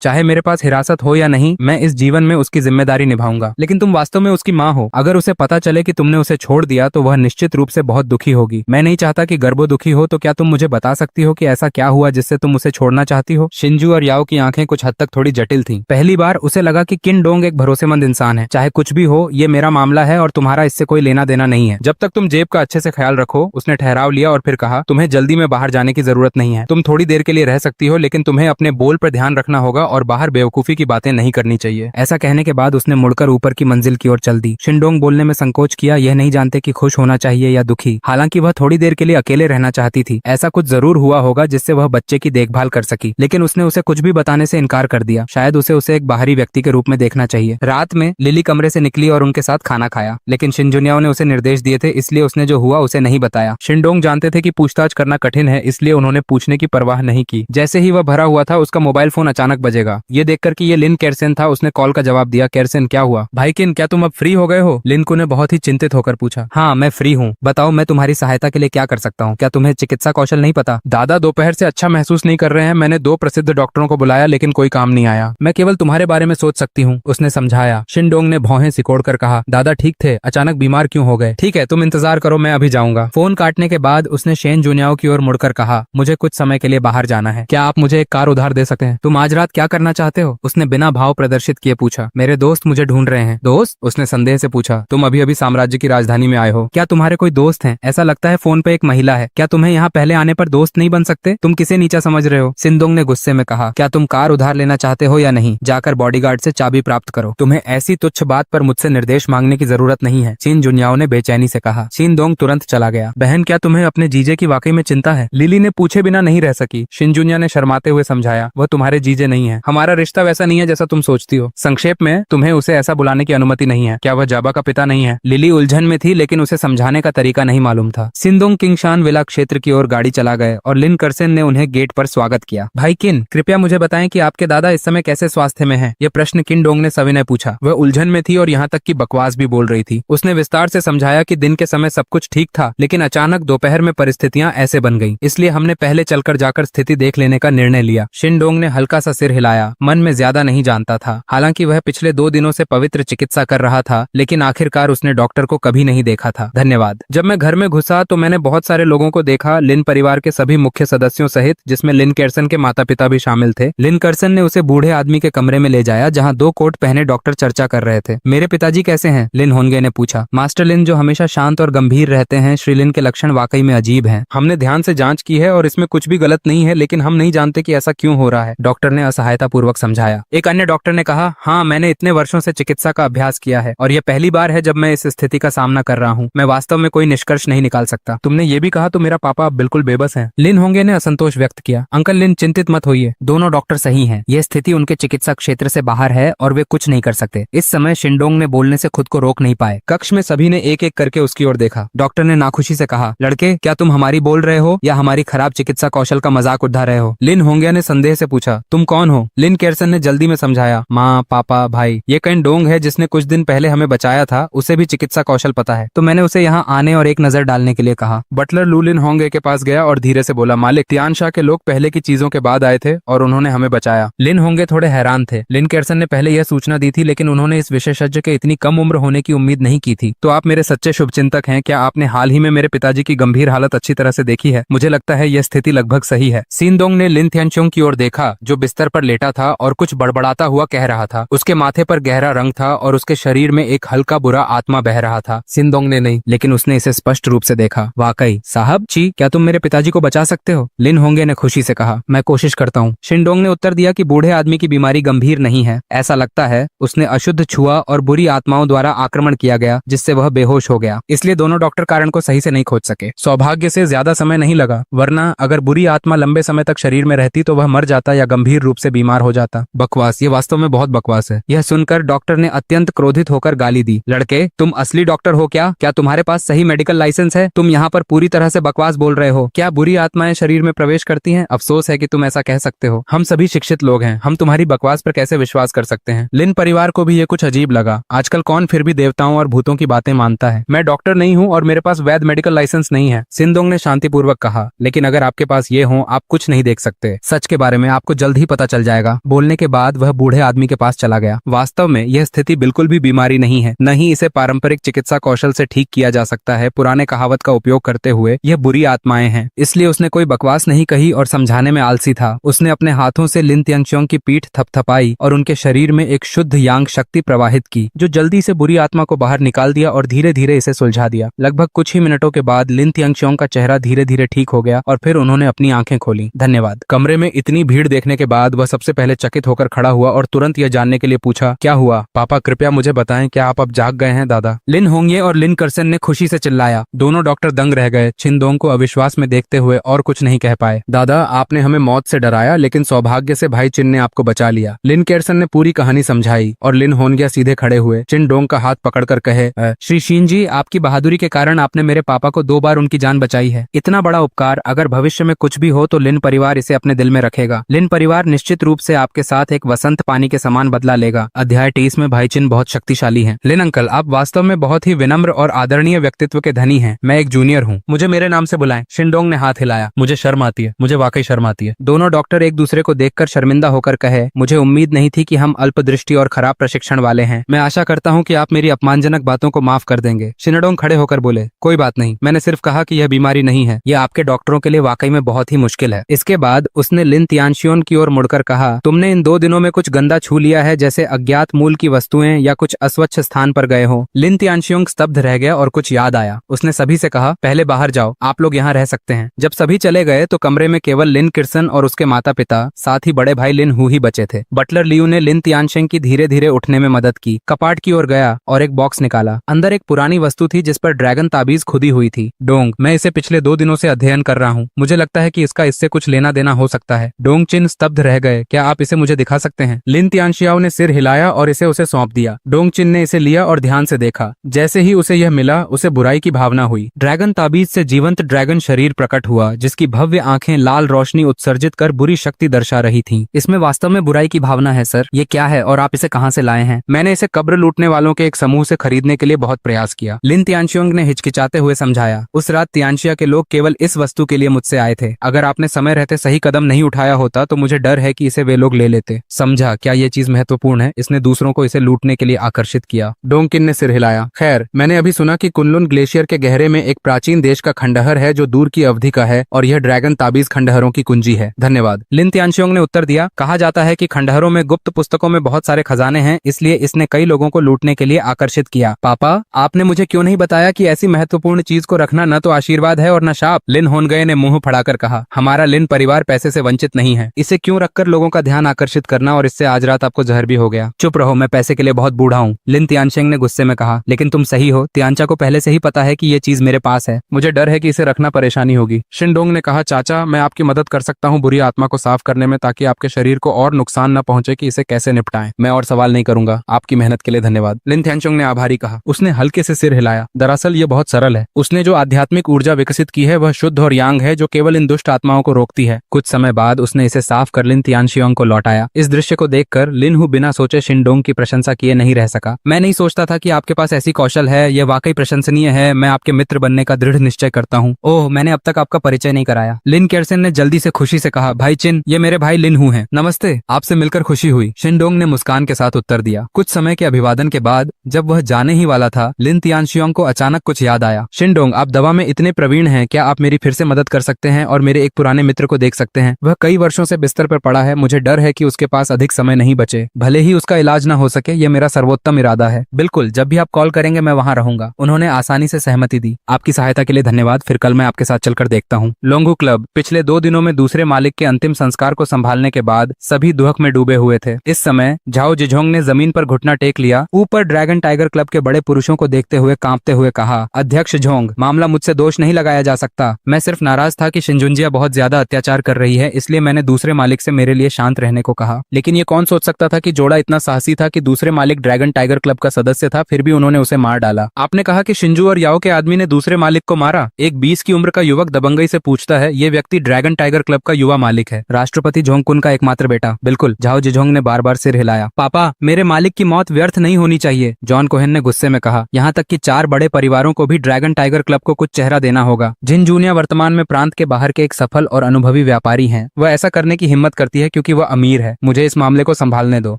चाहे मेरे पास हिरासत हो या नहीं, मैं इस जीवन में उसकी जिम्मेदारी निभाऊंगा। लेकिन तुम वास्तव में उसकी माँ हो। अगर उसे पता चले कि तुमने उसे छोड़ दिया तो वह निश्चित रूप से बहुत दुखी होगी। मैं नहीं चाहता कि गर्बो दुखी हो, तो क्या तुम मुझे बता सकती हो कि ऐसा क्या हुआ जिससे तुम उसे छोड़ना चाहती हो? शिंजू और याओ की आंखें कुछ हद तक थोड़ी जटिल थीं। पहली बार उसे लगा कि किन डोंग एक भरोसेमंद इंसान है। चाहे कुछ भी हो, ये मेरा मामला है और तुम्हारा इससे कोई लेना देना नहीं है। जब तक तुम जेब का अच्छे से ख्याल रखो। उसने ठहराव लिया और फिर कहा, तुम्हें जल्दी में बाहर जाने की जरूरत नहीं है। तुम थोड़ी देर के लिए रह सकती हो, लेकिन तुम्हें अपने बोल पर ध्यान रखना होगा और बाहर बेवकूफी की बातें नहीं करनी चाहिए। ऐसा कहने के बाद उसने मुड़कर ऊपर की मंजिल की ओर चल दी। शिनडोंग बोलने में संकोच किया, यह नहीं जानते कि खुश होना चाहिए या दुखी। हालांकि वह थोड़ी देर के लिए अकेले रहना चाहती थी। ऐसा कुछ जरूर हुआ होगा जिससे वह बच्चे की देखभाल कर सकी, लेकिन उसने उसे कुछ भी बताने से इनकार कर दिया। शायद उसे एक बाहरी व्यक्ति के रूप में देखना चाहिए। रात में लिली कमरे से निकली और उनके साथ खाना खाया, लेकिन शिनजुनियाओ ने उसे निर्देश दिए थे, इसलिए उसने जो हुआ उसे नहीं बताया। शिनडोंग जानते थे कि पूछताछ करना कठिन है, इसलिए उन्होंने पूछने की परवाह नहीं की। जैसे ही वह भरा हुआ था, उसका मोबाइल फोन अचानक बजेगा। ये देखकर कि ये लिन केरसेन था, उसने कॉल का जवाब दिया। केरसेन, क्या हुआ? भाई किन, क्या तुम अब फ्री हो गए हो? लिन को ने बहुत ही चिंतित होकर पूछा। हाँ, मैं फ्री हूँ। बताओ, मैं तुम्हारी सहायता के लिए क्या कर सकता हूँ? क्या तुम्हें चिकित्सा कौशल नहीं पता? दादा दोपहर से अच्छा महसूस नहीं कर रहे हैं। मैंने 2 प्रसिद्ध डॉक्टरों को बुलाया, लेकिन कोई काम नहीं आया। मैं केवल तुम्हारे बारे में सोच सकती हूँ, उसने समझाया। शिनडोंग ने भौहें सिकोड़कर कहा, दादा ठीक थे, अचानक बीमार क्यों हो गए? ठीक है, तुम इंतजार करो, मैं अभी जाऊंगा। फोन काटने के बाद उसने शेन जुनियाओ की ओर मुड़कर कहा, मुझे कुछ समय के लिए बाहर जाना है। क्या आप मुझे एक कार उधार दे सकते हैं? तुम आज रात क्या करना चाहते हो? उसने बिना भाव प्रदर्शित किए पूछा। मेरे दोस्त मुझे ढूंढ रहे हैं। दोस्त? उसने संदेह से पूछा। तुम अभी अभी साम्राज्य की राजधानी में आए हो, क्या तुम्हारे कोई दोस्त हैं? ऐसा लगता है फोन पे एक महिला है। क्या तुम्हें यहाँ पहले आने पर दोस्त नहीं बन सकते? तुम किसे नीचा समझ रहे हो? सिंदोंग ने गुस्से में कहा, क्या तुम कार उधार लेना चाहते हो या नहीं? जाकर बॉडीगार्ड से चाबी प्राप्त करो। तुम्हें ऐसी तुच्छ बात पर मुझसे निर्देश मांगने की जरूरत नहीं है, शिन जुनियाओ ने बेचैनी से कहा। शिनडोंग तुरंत चला गया। बहन, क्या तुम्हें अपने जीजे की वाकई में चिंता है? लिली ने पूछे बिना नहीं रह सकी। शिनजुनिया ने शर्माते हुए समझाया, वह तुम्हारे जीजे नहीं है। हमारा रिश्ता वैसा नहीं है जैसा तुम सोचती हो। संक्षेप में, तुम्हें उसे ऐसा बुलाने की अनुमति नहीं है। क्या वह जाबा का पिता नहीं है? लिली उलझन में थी, लेकिन उसे समझाने का तरीका नहीं मालूम था। सिंदोंग किंगशान विला क्षेत्र की ओर गाड़ी चला गए और लिन करसेन ने उन्हें गेट पर स्वागत किया। भाई किन, कृपया मुझे बताएं कि आपके दादा इस समय कैसे स्वास्थ्य में हैं? यह प्रश्न किनडोंग ने सविनय पूछा। वह उलझन में थी और यहाँ तक कि बकवास भी बोल रही थी। उसने विस्तार से समझाया कि दिन के समय सब कुछ ठीक था, लेकिन अचानक दोपहर में परिस्थितियां ऐसे बन गईं, इसलिए हमने पहले चलकर जाकर स्थिति देख लेने का निर्णय लिया। शिनडोंग ने हल्का सा सिर हिलाया। मन में ज्यादा नहीं जानता था। हालांकि वह पिछले 2 दिनों से पवित्र चिकित्सा कर रहा था, लेकिन आखिरकार उसने डॉक्टर को कभी नहीं देखा था। धन्यवाद। जब मैं घर में घुसा तो मैंने बहुत सारे लोगों को देखा, लिन परिवार के सभी मुख्य सदस्यों सहित, जिसमें लिन केरसन के माता पिता भी शामिल थे। लिन करसन ने उसे बूढ़े आदमी के कमरे में ले जाया, जहाँ 2 कोट पहने डॉक्टर चर्चा कर रहे थे। मेरे पिताजी कैसे हैं? लिन होंगे ने पूछा। मास्टर लिन, जो हमेशा शांत और गंभीर रहते हैं, श्री लिन के लक्षण वाकई में अजीब हैं। हमने ध्यान से जांच की है और इसमें कुछ भी गलत नहीं है, लेकिन हम नहीं जानते कि ऐसा क्यों हो रहा है, डॉक्टर ने असहायता पूर्वक समझाया। एक अन्य डॉक्टर ने कहा, हाँ, मैंने इतने वर्षों से चिकित्सा का अभ्यास किया है और यह पहली बार है जब मैं इस स्थिति का सामना कर रहा हूँ। मैं वास्तव में कोई निष्कर्ष नहीं निकाल सकता। तुमने ये भी कहा तो मेरा पापा अब बिल्कुल बेबस हैं। लिन होंगे ने असंतोष व्यक्त किया। अंकल लिन, चिंतित मत होइए, दोनों डॉक्टर सही हैं। यह स्थिति उनके चिकित्सा क्षेत्र से बाहर है और वे कुछ नहीं कर सकते। इस समय शिनडोंग ने बोलने से खुद को रोक नहीं पाए। कक्ष में सभी ने एक एक करके उसकी ओर देखा। डॉक्टर ने नाखुशी से कहा, लड़के, क्या तुम हमारी बोल रहे हो या हमारी खराब चिकित्सा कौशल का मजाक उड़ा रहे हो? लिन होंगे ने संदेह से पूछा, तुम कौन हो? लिन केरसन ने जल्दी में समझाया, माँ, पापा, भाई, ये किनडोंग है जिसने कुछ दिन पहले हमें बचाया था। उसे भी चिकित्सा कौशल पता है, तो मैंने उसे यहाँ आने और एक नजर डालने के लिए कहा। बटलर लू लिन होंगे के पास गया और धीरे से बोला, मालिक, तियानशाह के लोग पहले की चीजों के बाद आए थे और उन्होंने हमें बचाया। लिन होंगे थोड़े हैरान थे। लिन केरसन ने पहले यह सूचना दी थी, लेकिन उन्होंने इस विशेषज्ञ के इतनी कम उम्र होने की उम्मीद नहीं की थी। तो आप मेरे सच्चे शुभचिंतक हैं। क्या आपने हाल ही में मेरे पिताजी की गंभीर हालत अच्छी तरह से देखी है? मुझे लगता है यह स्थिति लगभग सही है। सिनडोंग ने लिन थियनचोंग की ओर देखा, जो बिस्तर पर लेटा था और कुछ बड़बड़ाता हुआ कह रहा था। उसके माथे पर गहरा रंग था और उसके शरीर में एक हल्का बुरा आत्मा बह रहा था। सिनडोंग ने नहीं, लेकिन उसने इसे स्पष्ट रूप से देखा। वाकई साहब जी, क्या तुम मेरे पिताजी को बचा सकते हो? लिन होंगे ने खुशी से कहा, मैं कोशिश करता हूँ। शिनडोंग ने उत्तर दिया कि बूढ़े आदमी की बीमारी गंभीर नहीं है। ऐसा लगता है उसने अशुद्ध छुआ और बुरी आत्माओं द्वारा आक्रमण किया गया, जिससे वह बेहोश हो गया। इसलिए दोनों डॉक्टर कारण को सही से नहीं खोज सके। सौभाग्य से ज्यादा समय नहीं लगा, वरना अगर बुरी आत्मा लंबे समय तक शरीर में रहती तो वह मर जाता या गंभीर रूप से बीमार हो जाता। बकवास, ये वास्तव में बहुत बकवास है। यह सुनकर डॉक्टर ने अत्यंत क्रोधित होकर गाली दी। लड़के, तुम असली डॉक्टर हो क्या? क्या तुम्हारे पास सही मेडिकल लाइसेंस है? तुम यहाँ पर पूरी तरह से बकवास बोल रहे हो। क्या बुरी आत्माएं शरीर में प्रवेश करती हैं? अफसोस है कि तुम ऐसा कह सकते हो। हम सभी शिक्षित लोग हैं, हम तुम्हारी बकवास पर कैसे विश्वास कर सकते हैं? लिन परिवार को भी ये कुछ अजीब लगा। आजकल कौन फिर भी देवताओं और भूतों की बातें मानता है? मैं डॉक्टर नहीं हूँ और मेरे पास वैध मेडिकल लाइसेंस नहीं है, सिनडोंग ने शांतिपूर्वक कहा। लेकिन अगर आपके पास ये हो, आप कुछ नहीं देख सकते। सच के बारे में आपको जल्द ही पता चल जाएगा। बोलने के बाद वह बूढ़े आदमी के पास चला गया। वास्तव में यह स्थिति बिल्कुल भी बीमारी नहीं है, न ही इसे पारंपरिक चिकित्सा कौशल से ठीक किया जा सकता है। पुराने कहावत का उपयोग करते हुए यह बुरी आत्माएं हैं, इसलिए उसने कोई बकवास नहीं कही और समझाने में आलसी था। उसने अपने हाथों से लिन त्यांगशोंग की पीठ थपथपाई और उनके शरीर में एक शुद्ध यांग शक्ति प्रवाहित की, जो जल्दी से बुरी आत्मा को बाहर निकाल दिया और धीरे धीरे इसे सुलझा दिया। लगभग कुछ ही मिनटों के बाद लिन त्यांगशोंग का चेहरा धीरे धीरे ठीक हो गया और फिर उन्होंने अपनी आंखें खोली। धन्यवाद। कमरे में इतनी भीड़ देखने के बाद वह सबसे पहले चकित होकर खड़ा हुआ और तुरंत यह जानने के लिए पूछा, क्या हुआ? पापा कृपया मुझे बताएं, क्या आप अब जाग गए हैं दादा? लिन होंगे और लिन कर्सन ने खुशी से चिल्लाया। दोनों डॉक्टर दंग रह गए, छिनदोंग को अविश्वास में देखते हुए और कुछ नहीं कह पाए। दादा, आपने हमें मौत से डराया, लेकिन सौभाग्य से भाई चिन ने आपको बचा लिया। लिन केरसन ने पूरी कहानी समझाई और लिन होंगिया सीधे खड़े हुए, छिनदोंग का हाथ पकड़कर कहे, श्री शीन जी, आपकी बहादुरी के कारण आपने मेरे पापा को 2 बार उनकी जान बचाई है। इतना बड़ा उपकार, अगर भविष्य में कुछ भी हो तो लिन परिवार इसे अपने दिल में रखेगा। लिन परिवार निश्चित रूप से आपके साथ एक वसंत पानी के समान बदला लेगा। अध्याय 23 में भाई चिन बहुत शक्तिशाली हैं। लिन अंकल, आप वास्तव में बहुत ही विनम्र और आदरणीय व्यक्तित्व के धनी हैं। मैं एक जूनियर हूँ, मुझे मेरे नाम से बुलाएं। शिनडोंग ने हाथ हिलाया। मुझे शर्म आती है, मुझे वाकई शर्म आती है। दोनों डॉक्टर एक दूसरे को देखकर शर्मिंदा होकर कहे, मुझे उम्मीद नहीं थी कि हम अल्पदृष्टि और खराब प्रशिक्षण वाले हैं। मैं आशा करता हूँ कि आप मेरी अपमानजनक बातों को माफ कर देंगे। शिनडोंग खड़े होकर बोले, कोई बात नहीं, मैंने सिर्फ कहा कि यह बीमारी नहीं है। यह आपके डॉक्टरों के लिए वाकई में बहुत ही मुश्किल है। इसके बाद उसने लिन तियानशियोन की ओर मुड़कर कहा, तुमने इन 2 दिनों में कुछ गंदा छू लिया है, जैसे अज्ञात मूल की वस्तुएं या कुछ अस्वच्छ स्थान पर गए हो। लिन तियानशियोंग स्तब्ध रह गया और कुछ याद आया। उसने सभी से कहा, पहले बाहर जाओ, आप लोग यहाँ रह सकते हैं। जब सभी चले गए तो कमरे में केवल लिन किर्सन और उसके माता पिता, साथ ही बड़े भाई लिन हु ही बचे थे। बटलर लियू ने लिन तियानशियोंग की धीरे धीरे उठने में मदद की, कपाट की ओर गया और एक बॉक्स निकाला। अंदर एक पुरानी वस्तु थी जिस पर ड्रैगन ताबीज खुदी हुई थी। डोंग, मैं इसे पिछले 2 दिनों से अध्ययन कर रहा हूँ। मुझे लगता है कि इसका इससे कुछ लेना देना हो सकता है। डोंग चिन स्तब्ध रह गए। क्या आप इसे मुझे दिखा सकते हैं? लिन तियानशियाओ ने सिर हिलाया और इसे उसे सौंप दिया। डोंग चिन ने इसे लिया और ध्यान से देखा। जैसे ही उसे यह मिला, उसे बुराई की भावना हुई। ड्रैगन ताबीज से जीवंत ड्रैगन शरीर प्रकट हुआ, जिसकी भव्य आंखें लाल रोशनी उत्सर्जित कर बुरी शक्ति दर्शा रही थीं। इसमें वास्तव में बुराई की भावना है सर। ये क्या है और आप इसे कहां से लाए हैं? मैंने इसे कब्र लूटने वालों के एक समूह से खरीदने के लिए बहुत प्रयास किया। लिन तियानशियोंग ने हिचकिचाते हुए समझाया। उस रात तियानशिया के लोग केवल इस वस्तु के लिए मुझसे आए थे। अगर आपने समय रहते सही कदम नहीं उठाया होता तो मुझे डर है कि इसे वे लोग ले लेते। समझा, क्या ये चीज महत्वपूर्ण है? इसने दूसरों को इसे लूटने के लिए आकर्षित किया। डोंगकिन ने सिर हिलाया। खैर, मैंने अभी सुना कि कुनलुन ग्लेशियर के गहरे में एक प्राचीन देश का खंडहर है जो दूर की अवधि का है और यह ड्रैगन ताबीज खंडहरों की कुंजी है। धन्यवाद। लिन तियानशियोंग ने उत्तर दिया। कहा जाता है कि खंडहरों में गुप्त पुस्तकों में बहुत सारे खजाने हैं, इसलिए इसने कई लोगों को लूटने के लिए आकर्षित किया। पापा, आपने मुझे क्यों नहीं बताया कि ऐसी महत्वपूर्ण चीज को रखना न तो आशीर्वाद है और न शाप? लिन होनगए ने मुंह फड़ाकर कहा, हमारा लिन परिवार पैसे से वंचित नहीं है। इसे क्यों रखकर लोगों का ध्यान आकर्षित करना, और इससे आज रात आपको जहर भी हो गया। चुप रहो, मैं पैसे के लिए बहुत बूढ़ा हूँ। लिन तियानशियोंग ने गुस्से में कहा। लेकिन तुम सही हो, तियानचा को पहले से ही पता है कि ये चीज मेरे पास है। मुझे डर है कि इसे रखना परेशानी होगी। शिनडोंग ने कहा, चाचा, मैं आपकी मदद कर सकता हूँ बुरी आत्मा को साफ करने में, ताकि आपके शरीर को और नुकसान न पहुंचे कि इसे कैसे निपटाएं। मैं और सवाल नहीं करूंगा। आपकी मेहनत के लिए धन्यवाद। लिन तियानशियोंग ने आभारी कहा। उसने हल्के से सिर हिलाया। दरअसल ये बहुत सरल है। उसने जो आध्यात्मिक ऊर्जा विकसित की है वह शुद्ध और यांग है, जो केवल इन दुष्ट आत्माओं को रोकती है। कुछ समय बाद उसने इसे साफ कर लिन तियानशियोंग को लौटाया। इस दृश्य को देखकर लिन हु बिना सोचे शिनडोंग की प्रशंसा किए नहीं रह सका। मैं नहीं सोचता था कि आपके पास ऐसी कौशल है, यह वाकई प्रशंसनीय है। मैं आपके मित्र बनने का दृढ़ निश्चय करता हूँ। ओह, मैंने अब तक आपका परिचय नहीं कराया। लिन केरसन ने जल्दी से खुशी से कहा, भाई चिन, ये मेरे भाई लिन हु हैं। नमस्ते, आपसे मिलकर खुशी हुई। शिनडोंग ने मुस्कान के साथ उत्तर दिया। कुछ समय के अभिवादन के बाद जब वह जाने ही वाला था, लिन तियानशियोंग को अचानक कुछ याद आया। शिनडोंग, आप दवा में इतने प्रवीण हैं, क्या आप मेरी फिर से मदद कर सकते हैं और मेरे एक पुराने मित्र को देख सकते हैं? वह कई वर्षों से बिस्तर पर पड़ा है। मुझे डर है कि उसके पास अधिक समय नहीं बचे। भले ही उसका इलाज न हो सके, यह मेरा सर्वोत्तम इरादा है। बिल्कुल, जब भी आप कॉल करेंगे मैं वहां रहूंगा। उन्होंने आसानी से सहमति दी। आपकी सहायता के लिए धन्यवाद। फिर कल मैं आपके साथ चलकर देखता हूँ। लोंगू क्लब। पिछले 2 दिनों में दूसरे मालिक के अंतिम संस्कार को संभालने के बाद सभी दुहक में डूबे हुए थे। इस समय झाओ जिझोंग ने जमीन पर घुटना टेक लिया। ऊपर ड्रैगन टाइगर क्लब के बड़े पुरुषों को देखते हुए कांपते हुए कहा, अध्यक्ष झोंग, मामला मुझसे दोष नहीं लगाया जा सकता। मैं सिर्फ नाराज था कि शिनजुंजिया बहुत ज्यादा अत्याचार कर रही है, इसलिए मैंने दूसरे मालिक से मेरे लिए शांत रहने को कहा। लेकिन ये कौन सोच सकता था कि जोड़ा इतना साहसी था कि दूसरे मालिक ड्रैगन टाइगर क्लब का सदस्य था, फिर भी उन्होंने उसे मार डाला। आपने कहा कि शिंजू और याओ के आदमी ने दूसरे मालिक को मारा। एक 20 की उम्र का युवक दबंगई से पूछता है। ये व्यक्ति ड्रैगन टाइगर क्लब का युवा मालिक है, राष्ट्रपति झोंगकुन का एकमात्र बेटा। बिल्कुल, झाओ जिझोंग ने बार बार सिर हिलाया। पापा, मेरे मालिक की मौत व्यर्थ नहीं होनी चाहिए, जॉन कोहेन ने गुस्से में कहा। यहाँ तक कि 4 बड़े परिवारों को भी ड्रैगन टाइगर क्लब को कुछ चेहरा देना होगा। जिन जूनिया वर्तमान में प्रांत के बाहर के एक सफल और अनुभवी व्यापारी हैं, वह ऐसा करने की हिम्मत करती है क्योंकि वह अमीर है। मुझे इस मामले को संभालने दो।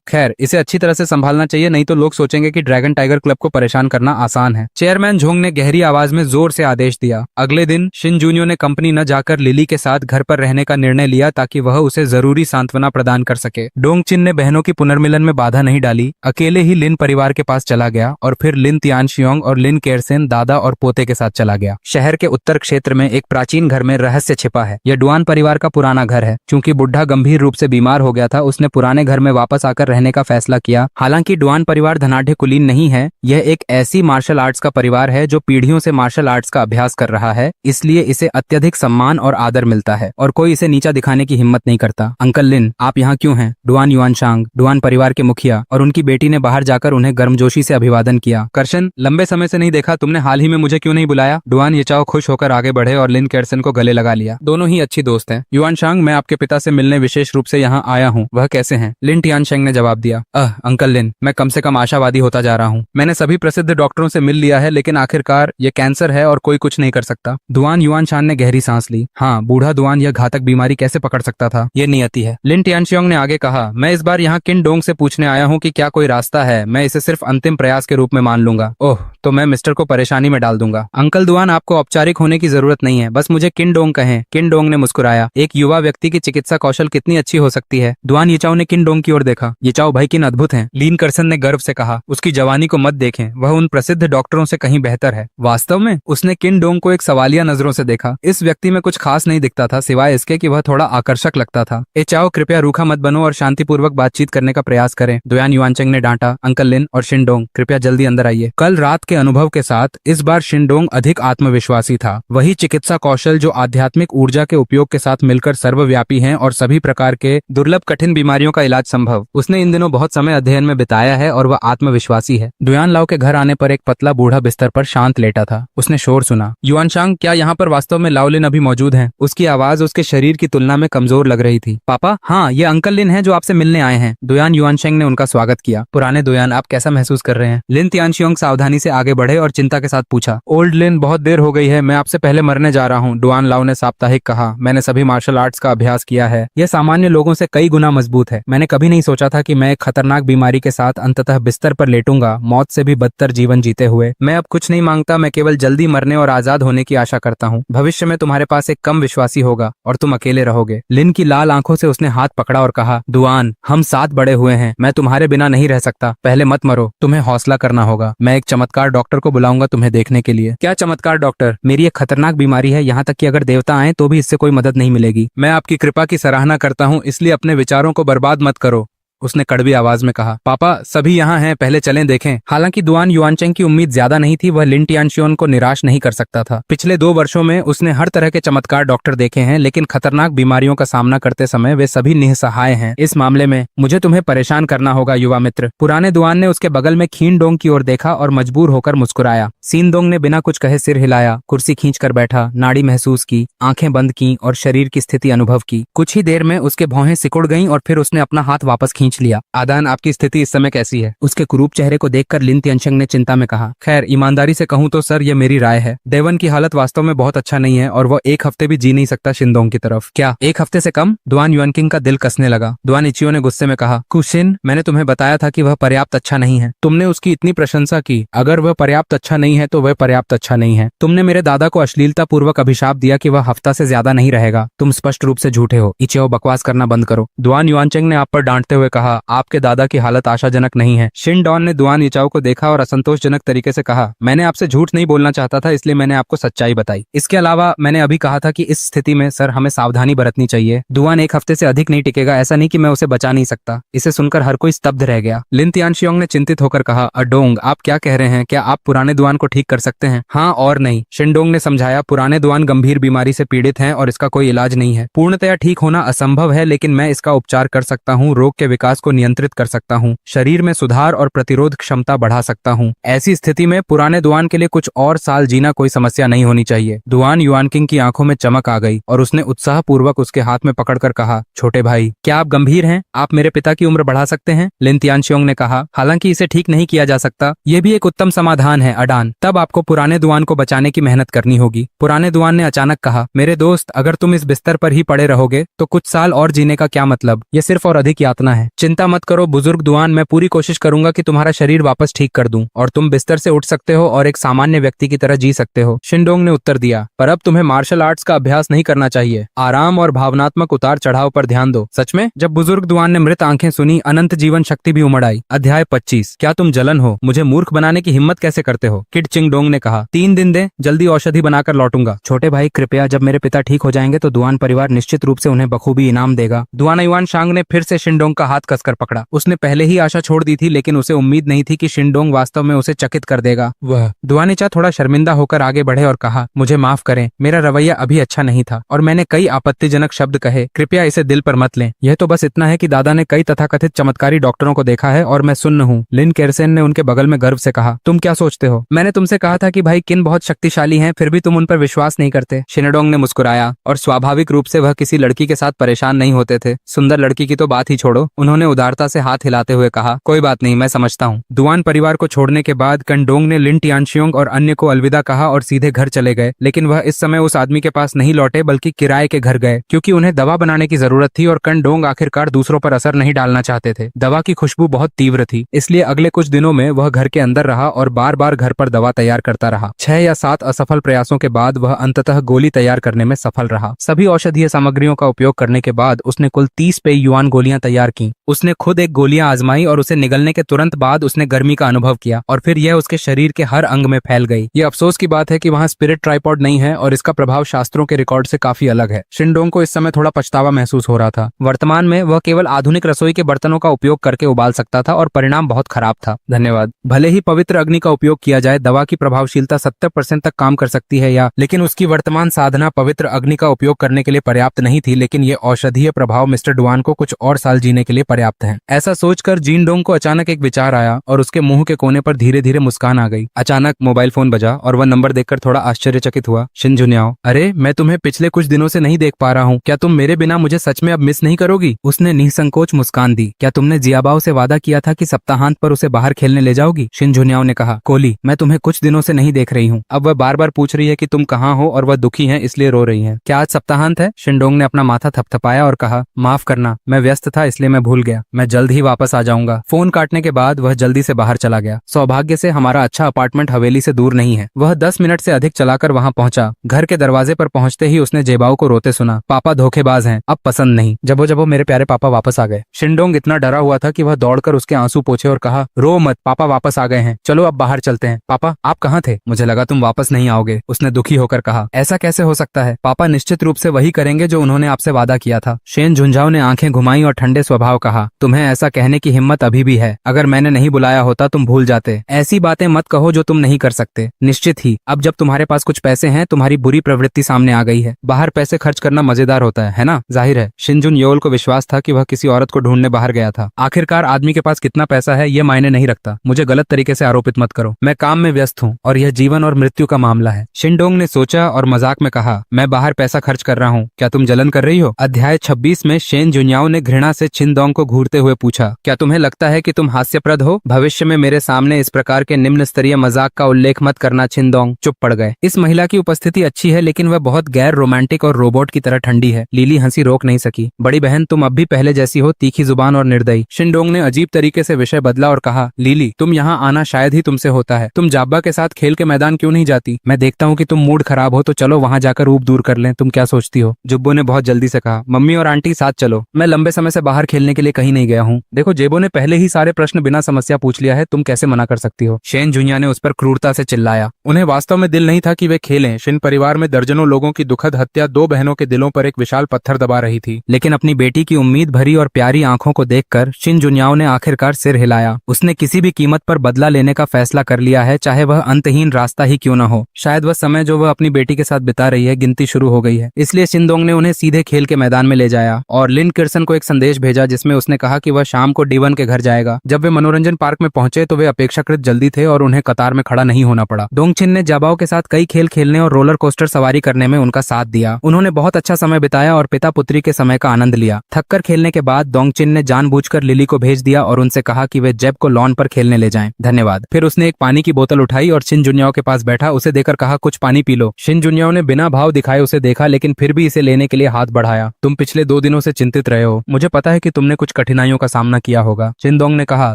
खैर, इसे अच्छी तरह से संभालना चाहिए, नहीं तो लोग सोचेंगे कि ड्रैगन टाइगर क्लब को परेशान करना आसान है। चेयरमैन झोंग ने गहरी आवाज में जोर से आदेश दिया। अगले दिन शिन जूनियर ने कंपनी न जाकर लिली के साथ घर पर रहने का निर्णय लिया ताकि वह उसे जरूरी सांत्वना प्रदान कर सके। डोंग चिन ने बहनों की पुनर्मिलन में बाधा नहीं डाली, अकेले ही लिन परिवार के पास चला गया और फिर लिन तियानशियोंग और लिन केरसेन दादा और पोते के साथ चला गया। शहर के उत्तर क्षेत्र में एक प्राचीन घर में रहस्य छिपा है। यह डुआन परिवार का पुराना घर है। चूंकि बुढ़ा गंभीर रूप से बीमार हो गया था, उसने पुराने घर में वापस आकर रहने का फैसला किया। हालांकि डुआन परिवार धनाढ़ कुलीन नहीं है, यह एक ऐसी मार्शल आर्ट्स का परिवार है जो पीढ़ियों से मार्शल आर्ट्स का अभ्यास कर रहा है, इसलिए इसे अत्यधिक सम्मान और आदर मिलता है और कोई इसे नीचा दिखाने की हिम्मत नहीं करता। अंकल लिन, आप यहाँ क्यों हैं? डुआन युआनशांग, डुआन परिवार के मुखिया और उनकी बेटी ने बाहर जाकर उन्हें गर्मजोशी से अभिवादन किया। कर्शन, लंबे समय से नहीं देखा, तुमने हाल ही में मुझे क्यों नहीं बुलाया? डुआन येचाओ खुश होकर आगे बढ़े और लिन केरसन को गले लगा लिया। दोनों ही अच्छी दोस्त हैं। युआनशांग, मैं आपके पिता से मिलने विशेष रूप से यहाँ आया हूँ। वह कैसे हैं? लिन टियानशेंग ने जवाब दिया। अंकल लिन, मैं कम से कम आशावादी होता जा रहा हूँ। मैंने सभी प्रसिद्ध डॉक्टरों से मिल लिया है, लेकिन आखिरकार ये कैंसर है और कोई कुछ नहीं कर सकता। दुआन युआनशान ने गहरी सांस ली। हाँ, बूढ़ा दुआन यह घातक बीमारी कैसे पकड़ सकता था? ये नियति है। लिन टियानशियोंग ने आगे कहा, मैं इस बार यहाँ किन डोंग से पूछने आया हूँ कि क्या कोई रास्ता है। मैं इसे सिर्फ अंतिम प्रयास के रूप में मान लूंगा। ओह, तो मैं मिस्टर को परेशानी में डाल दूंगा। अंकल दुआन, आपको औपचारिक होने की जरूरत नहीं है, बस मुझे किन डोंग कहें। किन डोंग ने मुस्कुराया। एक युवा व्यक्ति की चिकित्सा कौशल कितनी अच्छी हो सकती है। दुआन येचाओ ने किन डोंग की ओर देखा। येचाओ भाई किन अद्भुत हैं। लीन कर्सन ने गर्व से कहा। उसकी जवानी को मत देखें, वह उन प्रसिद्ध डॉक्टरों से कहीं बेहतर है। वास्तव में? उसने किन डोंग को एक सवालिया नजरों से देखा। इस व्यक्ति में कुछ खास नहीं दिखता था, सिवाय इसके कि वह थोड़ा आकर्षक लगता था। येचाओ, कृपया रूखा मत बनो और शांतिपूर्वक बातचीत करने का प्रयास करें, दुआन युआनचेंग ने डांटा। अंकल लिन और शिनडोंग, कृपया जल्दी अंदर आइए। कल रात के अनुभव के साथ इस बार शिनडोंग अधिक आत्मविश्वासी था। वही चिकित्सा कौशल जो आध्यात्मिक ऊर्जा के उपयोग के साथ मिलकर सर्वव्यापी हैं और सभी प्रकार के दुर्लभ कठिन बीमारियों का इलाज संभव। उसने इन दिनों बहुत समय अध्ययन में बिताया है और वह आत्मविश्वासी है। दुयान लाओ के घर आने पर एक पतला बूढ़ा बिस्तर पर शांत लेटा था। उसने शोर सुना। युआनशांग, क्या यहाँ पर वास्तव में लाओलिन अभी मौजूद हैं? उसकी आवाज उसके शरीर की तुलना में कमजोर लग रही थी। पापा, हाँ, ये अंकल लिन है जो आपसे मिलने आए हैं। दुयान युआनशेंग ने उनका स्वागत किया। पुराने दुयान, आप कैसा महसूस कर रहे हैं? लिन तियानशियोंग सावधानी से आगे बढ़े और चिंता के साथ पूछा। ओल्ड लिन, बहुत देर हो गई है, मैं आपसे पहले मरने जा रहा हूँ। डुआन लाओ ने साप्ताहिक कहा। मैंने सभी मार्शल आर्ट्स का अभ्यास किया है। यह सामान्य लोगों से कई गुना मजबूत है। मैंने कभी नहीं सोचा था कि मैं एक खतरनाक बीमारी के साथ अंततः बिस्तर पर लेटूंगा, मौत से भी बदतर जीवन जीते हुए। मैं अब कुछ नहीं मांगता, मैं केवल जल्दी मरने और आजाद होने की आशा करता हूँ। भविष्य में तुम्हारे पास एक कम विश्वासी होगा और तुम अकेले रहोगे। लिन की लाल आंखों से उसने हाथ पकड़ा और कहा, दुआन, हम साथ बड़े हुए हैं, मैं तुम्हारे बिना नहीं रह सकता। पहले मत मरो, तुम्हें हौसला करना होगा। मैं एक चमत्कार डॉक्टर को बुलाऊंगा तुम्हें देखने के लिए। क्या चमत्कार डॉक्टर? मेरी एक खतरनाक बीमारी है, यहाँ तक कि अगर देवता आए तो भी इससे कोई मदद नहीं मिलेगी। मैं आपकी कृपा की सराहना करता हूँ, इसलिए अपने विचारों को बर्बाद मत करो, उसने कड़वी आवाज में कहा। पापा, सभी यहाँ हैं, पहले चलें देखें। हालांकि दुआन युआनचेंग की उम्मीद ज्यादा नहीं थी, वह लिन टियानशियोन को निराश नहीं कर सकता था। पिछले 2 वर्षों में उसने हर तरह के चमत्कार डॉक्टर देखे हैं, लेकिन खतरनाक बीमारियों का सामना करते समय वे सभी निस्सहाय हैं। इस मामले में मुझे तुम्हें परेशान करना होगा युवा मित्र। पुराने दुआन ने उसके बगल में खीन डोंग की ओर देखा और मजबूर होकर मुस्कुराया। सीन डोंग ने बिना कुछ कहे सिर हिलाया, कुर्सी खींचकर बैठा, नाड़ी महसूस की, आंखें बंद की और शरीर की स्थिति अनुभव की। कुछ ही देर में उसके भौहें सिकुड़ गईं और फिर उसने अपना हाथ वापस खींच लिया। आदान, आपकी स्थिति इस समय कैसी है? उसके कुरूप चेहरे को देखकर लिन तियानशियोंग ने चिंता में कहा। खैर, ईमानदारी से कहूं तो सर, यह मेरी राय है। देवन की हालत वास्तव में बहुत अच्छा नहीं है और वह 1 हफ्ते भी जी नहीं सकता शिनडोंग की तरफ। क्या 1 हफ्ते से कम? दुआन युआनकिंग का दिल कसने लगा। दुआन इचियो ने गुस्से में कहा, कुशिन, मैंने तुम्हें बताया था कि वह पर्याप्त अच्छा नहीं है। तुमने उसकी इतनी प्रशंसा की। अगर वह पर्याप्त अच्छा नहीं है तो वह पर्याप्त अच्छा नहीं है। तुमने मेरे दादा को अश्लीलता पूर्वक अभिशाप दिया कि वह हफ्ता से ज्यादा नहीं रहेगा। तुम स्पष्ट रूप से झूठे हो। इचियो, बकवास करना बंद करो। दुआन युआनचेंग ने आप पर डांटते हुए कहा, आपके दादा की हालत आशाजनक नहीं है। शिन डॉन ने दुआन येचाओ को देखा और असंतोषजनक तरीके से कहा, मैंने आपसे झूठ नहीं बोलना चाहता था, इसलिए मैंने आपको सच्चाई बताई। इसके अलावा मैंने अभी कहा था कि इस स्थिति में सर हमें सावधानी बरतनी चाहिए। दुआन 1 हफ्ते से अधिक नहीं टिकेगा, ऐसा नहीं कि मैं उसे बचा नहीं सकता। इसे सुनकर हर कोई स्तब्ध रह गया। लिन तियानशियोंग ने चिंतित होकर कहा, अडोंग, आप क्या कह रहे हैं? क्या आप पुराने दुआन को ठीक कर सकते हैं? हाँ और नहीं, शिनडोंग ने समझाया। पुराने दुआन गंभीर बीमारी से पीड़ित हैं और इसका कोई इलाज नहीं है। पूर्णतया ठीक होना असंभव है, लेकिन मैं इसका उपचार कर सकता हूँ। रोग के विकास विकास को नियंत्रित कर सकता हूँ, शरीर में सुधार और प्रतिरोध क्षमता बढ़ा सकता हूँ। ऐसी स्थिति में पुराने दुआन के लिए कुछ और साल जीना कोई समस्या नहीं होनी चाहिए। दुआन युआन किंग की आंखों में चमक आ गई और उसने उत्साह पूर्वक उसके हाथ में पकड़कर कहा, छोटे भाई, क्या आप गंभीर हैं? आप मेरे पिता की उम्र बढ़ा सकते हैं? लिन तियानशियोंग ने कहा, हालांकि इसे ठीक नहीं किया जा सकता। ये भी एक उत्तम समाधान है अडान। तब आपको पुराने दुआन को बचाने की मेहनत करनी होगी। पुराने दुआन ने अचानक कहा, मेरे दोस्त, अगर तुम इस बिस्तर पर ही पड़े रहोगे तो कुछ साल और जीने का क्या मतलब? ये सिर्फ और अधिक यातना है। चिंता मत करो बुजुर्ग दुआन, मैं पूरी कोशिश करूंगा कि तुम्हारा शरीर वापस ठीक कर दूं और तुम बिस्तर से उठ सकते हो और एक सामान्य व्यक्ति की तरह जी सकते हो। शिनडोंग ने उत्तर दिया, पर अब तुम्हें मार्शल आर्ट्स का अभ्यास नहीं करना चाहिए। आराम और भावनात्मक उतार चढ़ाव पर ध्यान दो। सच में? जब बुजुर्ग दुआन ने मृत आंखें सुनी, अनंत जीवन शक्ति भी उमड़ आई। अध्याय 25। क्या तुम जलन हो? मुझे मूर्ख बनाने की हिम्मत कैसे करते हो? किड चिंगडोंग ने कहा, 3 दिन दे, जल्दी औषधि बनाकर लौटूंगा। छोटे भाई कृपया, जब मेरे पिता ठीक हो जाएंगे तो दुआन परिवार निश्चित रूप से उन्हें बखूबी इनाम देगा। दुआन युआन शांग ने फिर से शिनडोंग का हाथ कसकर पकड़ा। उसने पहले ही आशा छोड़ दी थी, लेकिन उसे उम्मीद नहीं थी कि शिनडोंग वास्तव में उसे चकित कर देगा। वह दुआनिचा थोड़ा शर्मिंदा होकर आगे बढ़े और कहा, मुझे माफ करें, मेरा रवैया अभी अच्छा नहीं था और मैंने कई आपत्तिजनक शब्द कहे। कृपया इसे दिल पर मत लें। यह तो बस इतना है कि दादा ने कई तथाकथित चमत्कारी डॉक्टरों को देखा है और मैं सुन्न हूँ। लिन केरसेन ने उनके बगल में गर्व से कहा, तुम क्या सोचते हो? मैंने तुमसे कहा था कि भाई किन बहुत शक्तिशाली हैं, फिर भी तुम उन पर विश्वास नहीं करते। शिनडोंग ने मुस्कुराया और स्वाभाविक रूप से वह किसी लड़की के साथ परेशान नहीं होते थे। सुंदर लड़की की तो बात ही छोड़ो। उन्होंने उदारता से हाथ हिलाते हुए कहा, कोई बात नहीं, मैं समझता हूँ। दुआन परिवार को छोड़ने के बाद कंडोंग ने लिन तियानशियोंग और अन्य को अलविदा कहा और सीधे घर चले गए। लेकिन वह इस समय उस आदमी के पास नहीं लौटे, बल्कि किराए के घर गए, क्योंकि उन्हें दवा बनाने की जरूरत थी और कंडोंग आखिरकार दूसरों पर असर नहीं डालना चाहते थे। दवा की खुशबू बहुत तीव्र थी, इसलिए अगले कुछ दिनों में वह घर के अंदर रहा और बार बार घर पर दवा तैयार करता रहा। 6 या 7 असफल प्रयासों के बाद वह अंततः गोली तैयार करने में सफल रहा। सभी औषधीय सामग्रियों का उपयोग करने के बाद उसने कुल 30 पेय युआन गोलियां तैयार की। उसने खुद एक गोलियां आजमाई और उसे निगलने के तुरंत बाद उसने गर्मी का अनुभव किया और फिर यह उसके शरीर के हर अंग में फैल गई। ये अफसोस की बात है कि वहां स्पिरिट ट्राइपॉड नहीं है और इसका प्रभाव शास्त्रों के रिकॉर्ड से काफी अलग है। शिनडोंग को इस समय थोड़ा पछतावा महसूस हो रहा था। वर्तमान में वह केवल आधुनिक रसोई के बर्तनों का उपयोग करके उबाल सकता था और परिणाम बहुत खराब था। धन्यवाद। भले ही पवित्र अग्नि का उपयोग किया जाए, दवा की प्रभावशीलता 70% तक काम कर सकती है लेकिन उसकी वर्तमान साधना पवित्र अग्नि का उपयोग करने के लिए पर्याप्त नहीं थी। लेकिन ये औषधीय प्रभाव मिस्टर डुआन को कुछ और साल जीने के लिए पर्याप्त है। ऐसा सोचकर जिनडोंग को अचानक एक विचार आया और उसके मुंह के कोने पर धीरे धीरे मुस्कान आ गई। अचानक मोबाइल फोन बजा और वह नंबर देखकर थोड़ा आश्चर्यचकित हुआ। शिन जुन्याओ, अरे मैं तुम्हें पिछले कुछ दिनों से नहीं देख पा रहा हूँ। क्या तुम मेरे बिना मुझे सच में अब मिस नहीं करोगी? उसने निसंकोच मुस्कान दी। क्या तुमने जियाबाओ से वादा किया था कि सप्ताहांत पर उसे बाहर खेलने ले जाओगी? शिन जुन्याओ ने कहा, कोली, मैं तुम्हें कुछ दिनों से नहीं देख रही हूँ। अब वह बार बार पूछ रही है कि तुम कहाँ हो और वह दुखी है इसलिए रो रही है। क्या आज सप्ताहांत है? शिनडोंग ने अपना माथा थपथपाया और कहा, माफ करना, मैं व्यस्त था इसलिए मैं भूल गया। मैं जल्द ही वापस आ जाऊंगा। फोन काटने के बाद वह जल्दी से बाहर चला गया। सौभाग्य से हमारा अच्छा अपार्टमेंट हवेली से दूर नहीं है। वह 10 मिनट से अधिक चलाकर वहां पहुंचा। घर के दरवाजे पर पहुंचते ही उसने जेबाओ को रोते सुना। पापा धोखेबाज हैं, अब पसंद नहीं। जबो जबो मेरे प्यारे पापा वापस आ गए। शिनडोंग इतना डरा हुआ था कि वह दौड़कर उसके आंसू पोंछे और कहा, रो मत, पापा वापस आ गए हैं, चलो अब बाहर चलते हैं। पापा, आप कहाँ थे? मुझे लगा तुम वापस नहीं आओगे, उसने दुखी होकर कहा। ऐसा कैसे हो सकता है? पापा निश्चित रूप से वही करेंगे जो उन्होंने आपसे वादा किया था। शेन झुंझाओ ने आंखें घुमाई और ठंडे स्वभाव कहा, तुम्हें ऐसा कहने की हिम्मत अभी भी है। अगर मैंने नहीं बुलाया होता तुम भूल जाते। ऐसी बातें मत कहो जो तुम नहीं कर सकते। निश्चित ही अब जब तुम्हारे पास कुछ पैसे हैं, तुम्हारी बुरी प्रवृत्ति सामने आ गई है। बाहर पैसे खर्च करना मजेदार होता है ना? जाहिर है शिनजुन योल को विश्वास था कि वह किसी औरत को ढूंढने बाहर गया था। आखिरकार आदमी के पास कितना पैसा है ये मायने नहीं रखता। मुझे गलत तरीके से आरोपित मत करो। मैं काम में व्यस्त हूँ और यह जीवन और मृत्यु का मामला है। शिनडोंग ने सोचा और मजाक में कहा, मैं बाहर पैसा खर्च कर रहा हूँ, क्या तुम जलन कर रही हो? अध्याय 26 में शेन जुन्याओ ने घृणा से छिनडोंग को घूरते हुए पूछा, क्या तुम्हें लगता है कि तुम हास्यप्रद हो? भविष्य में मेरे सामने इस प्रकार के निम्न स्तरीय मजाक का उल्लेख मत करना। छिनडोंग चुप पड़ गए। इस महिला की उपस्थिति अच्छी है, लेकिन वह बहुत गैर रोमांटिक और रोबोट की तरह ठंडी है। लीली हंसी रोक नहीं सकी। बड़ी बहन, तुम अब भी पहले जैसी हो, तीखी जुबान और निर्दयी। शिनडोंग ने अजीब तरीके से विषय बदला और कहा, लीली, तुम यहाँ आना शायद ही तुमसे होता है। तुम जाब्बा के साथ खेल के मैदान क्यों नहीं जाती? मैं देखता हूँ कि तुम मूड खराब हो, तो चलो वहाँ जाकर ऊब दूर कर लें। तुम क्या सोचती हो? जुब्बो ने बहुत जल्दी से कहा, मम्मी और आंटी साथ चलो। मैं लंबे समय से बाहर खेलने के लिए कहीं नहीं गया हूँ। देखो, जेबो ने पहले ही सारे प्रश्न बिना समस्या पूछ लिया है, तुम कैसे मना कर सकती हो? शेन जुनिया ने उस पर क्रूरता से चिल्लाया। उन्हें वास्तव में दिल नहीं था कि वे खेलें। शिन परिवार में दर्जनों लोगों की दुखद हत्या 2 बहनों के दिलों पर एक विशाल पत्थर दबा रही थी। लेकिन अपनी बेटी की उम्मीद भरी और प्यारी आंखों को देखकर शिन जुनियाओ ने आखिरकार सिर हिलाया। उसने किसी भी कीमत पर बदला लेने का फैसला कर लिया है, चाहे वह अंतहीन रास्ता ही क्यों न हो। शायद वह समय जो वह अपनी बेटी के साथ बिता रही है, गिनती शुरू हो गई है। इसलिए शिनडोंग ने उन्हें सीधे खेल के मैदान में ले जाया और लिन किर्सन को एक संदेश भेजा जिसमें उसने कहा कि वह शाम को D1 के घर जाएगा। जब वे मनोरंजन पार्क में पहुंचे तो वे अपेक्षाकृत जल्दी थे और उन्हें कतार में खड़ा नहीं होना पड़ा। डोंगचिन ने जाबाओ के साथ कई खेल खेलने और रोलर कोस्टर सवारी करने में उनका साथ दिया। उन्होंने बहुत अच्छा समय बिताया और पिता पुत्री के समय का आनंद लिया। थककर खेलने के बाद डोंगचिन ने जानबूझकर लिली को भेज दिया और उनसे कहा कि वे जेब को लॉन पर खेलने ले जाएं। धन्यवाद। फिर उसने एक पानी की बोतल उठाई और शिन जुनियाओ के पास बैठा उसे देकर कहा, कुछ पानी पी लो। शिन जुनियाओ ने बिना भाव दिखाए उसे देखा, लेकिन फिर भी इसे लेने के लिए हाथ बढ़ाया। तुम पिछले 2 दिनों से चिंतित रहे हो। मुझे पता है कि तुमने कुछ कठिनाइयों का सामना किया होगा। शिनडोंग ने कहा,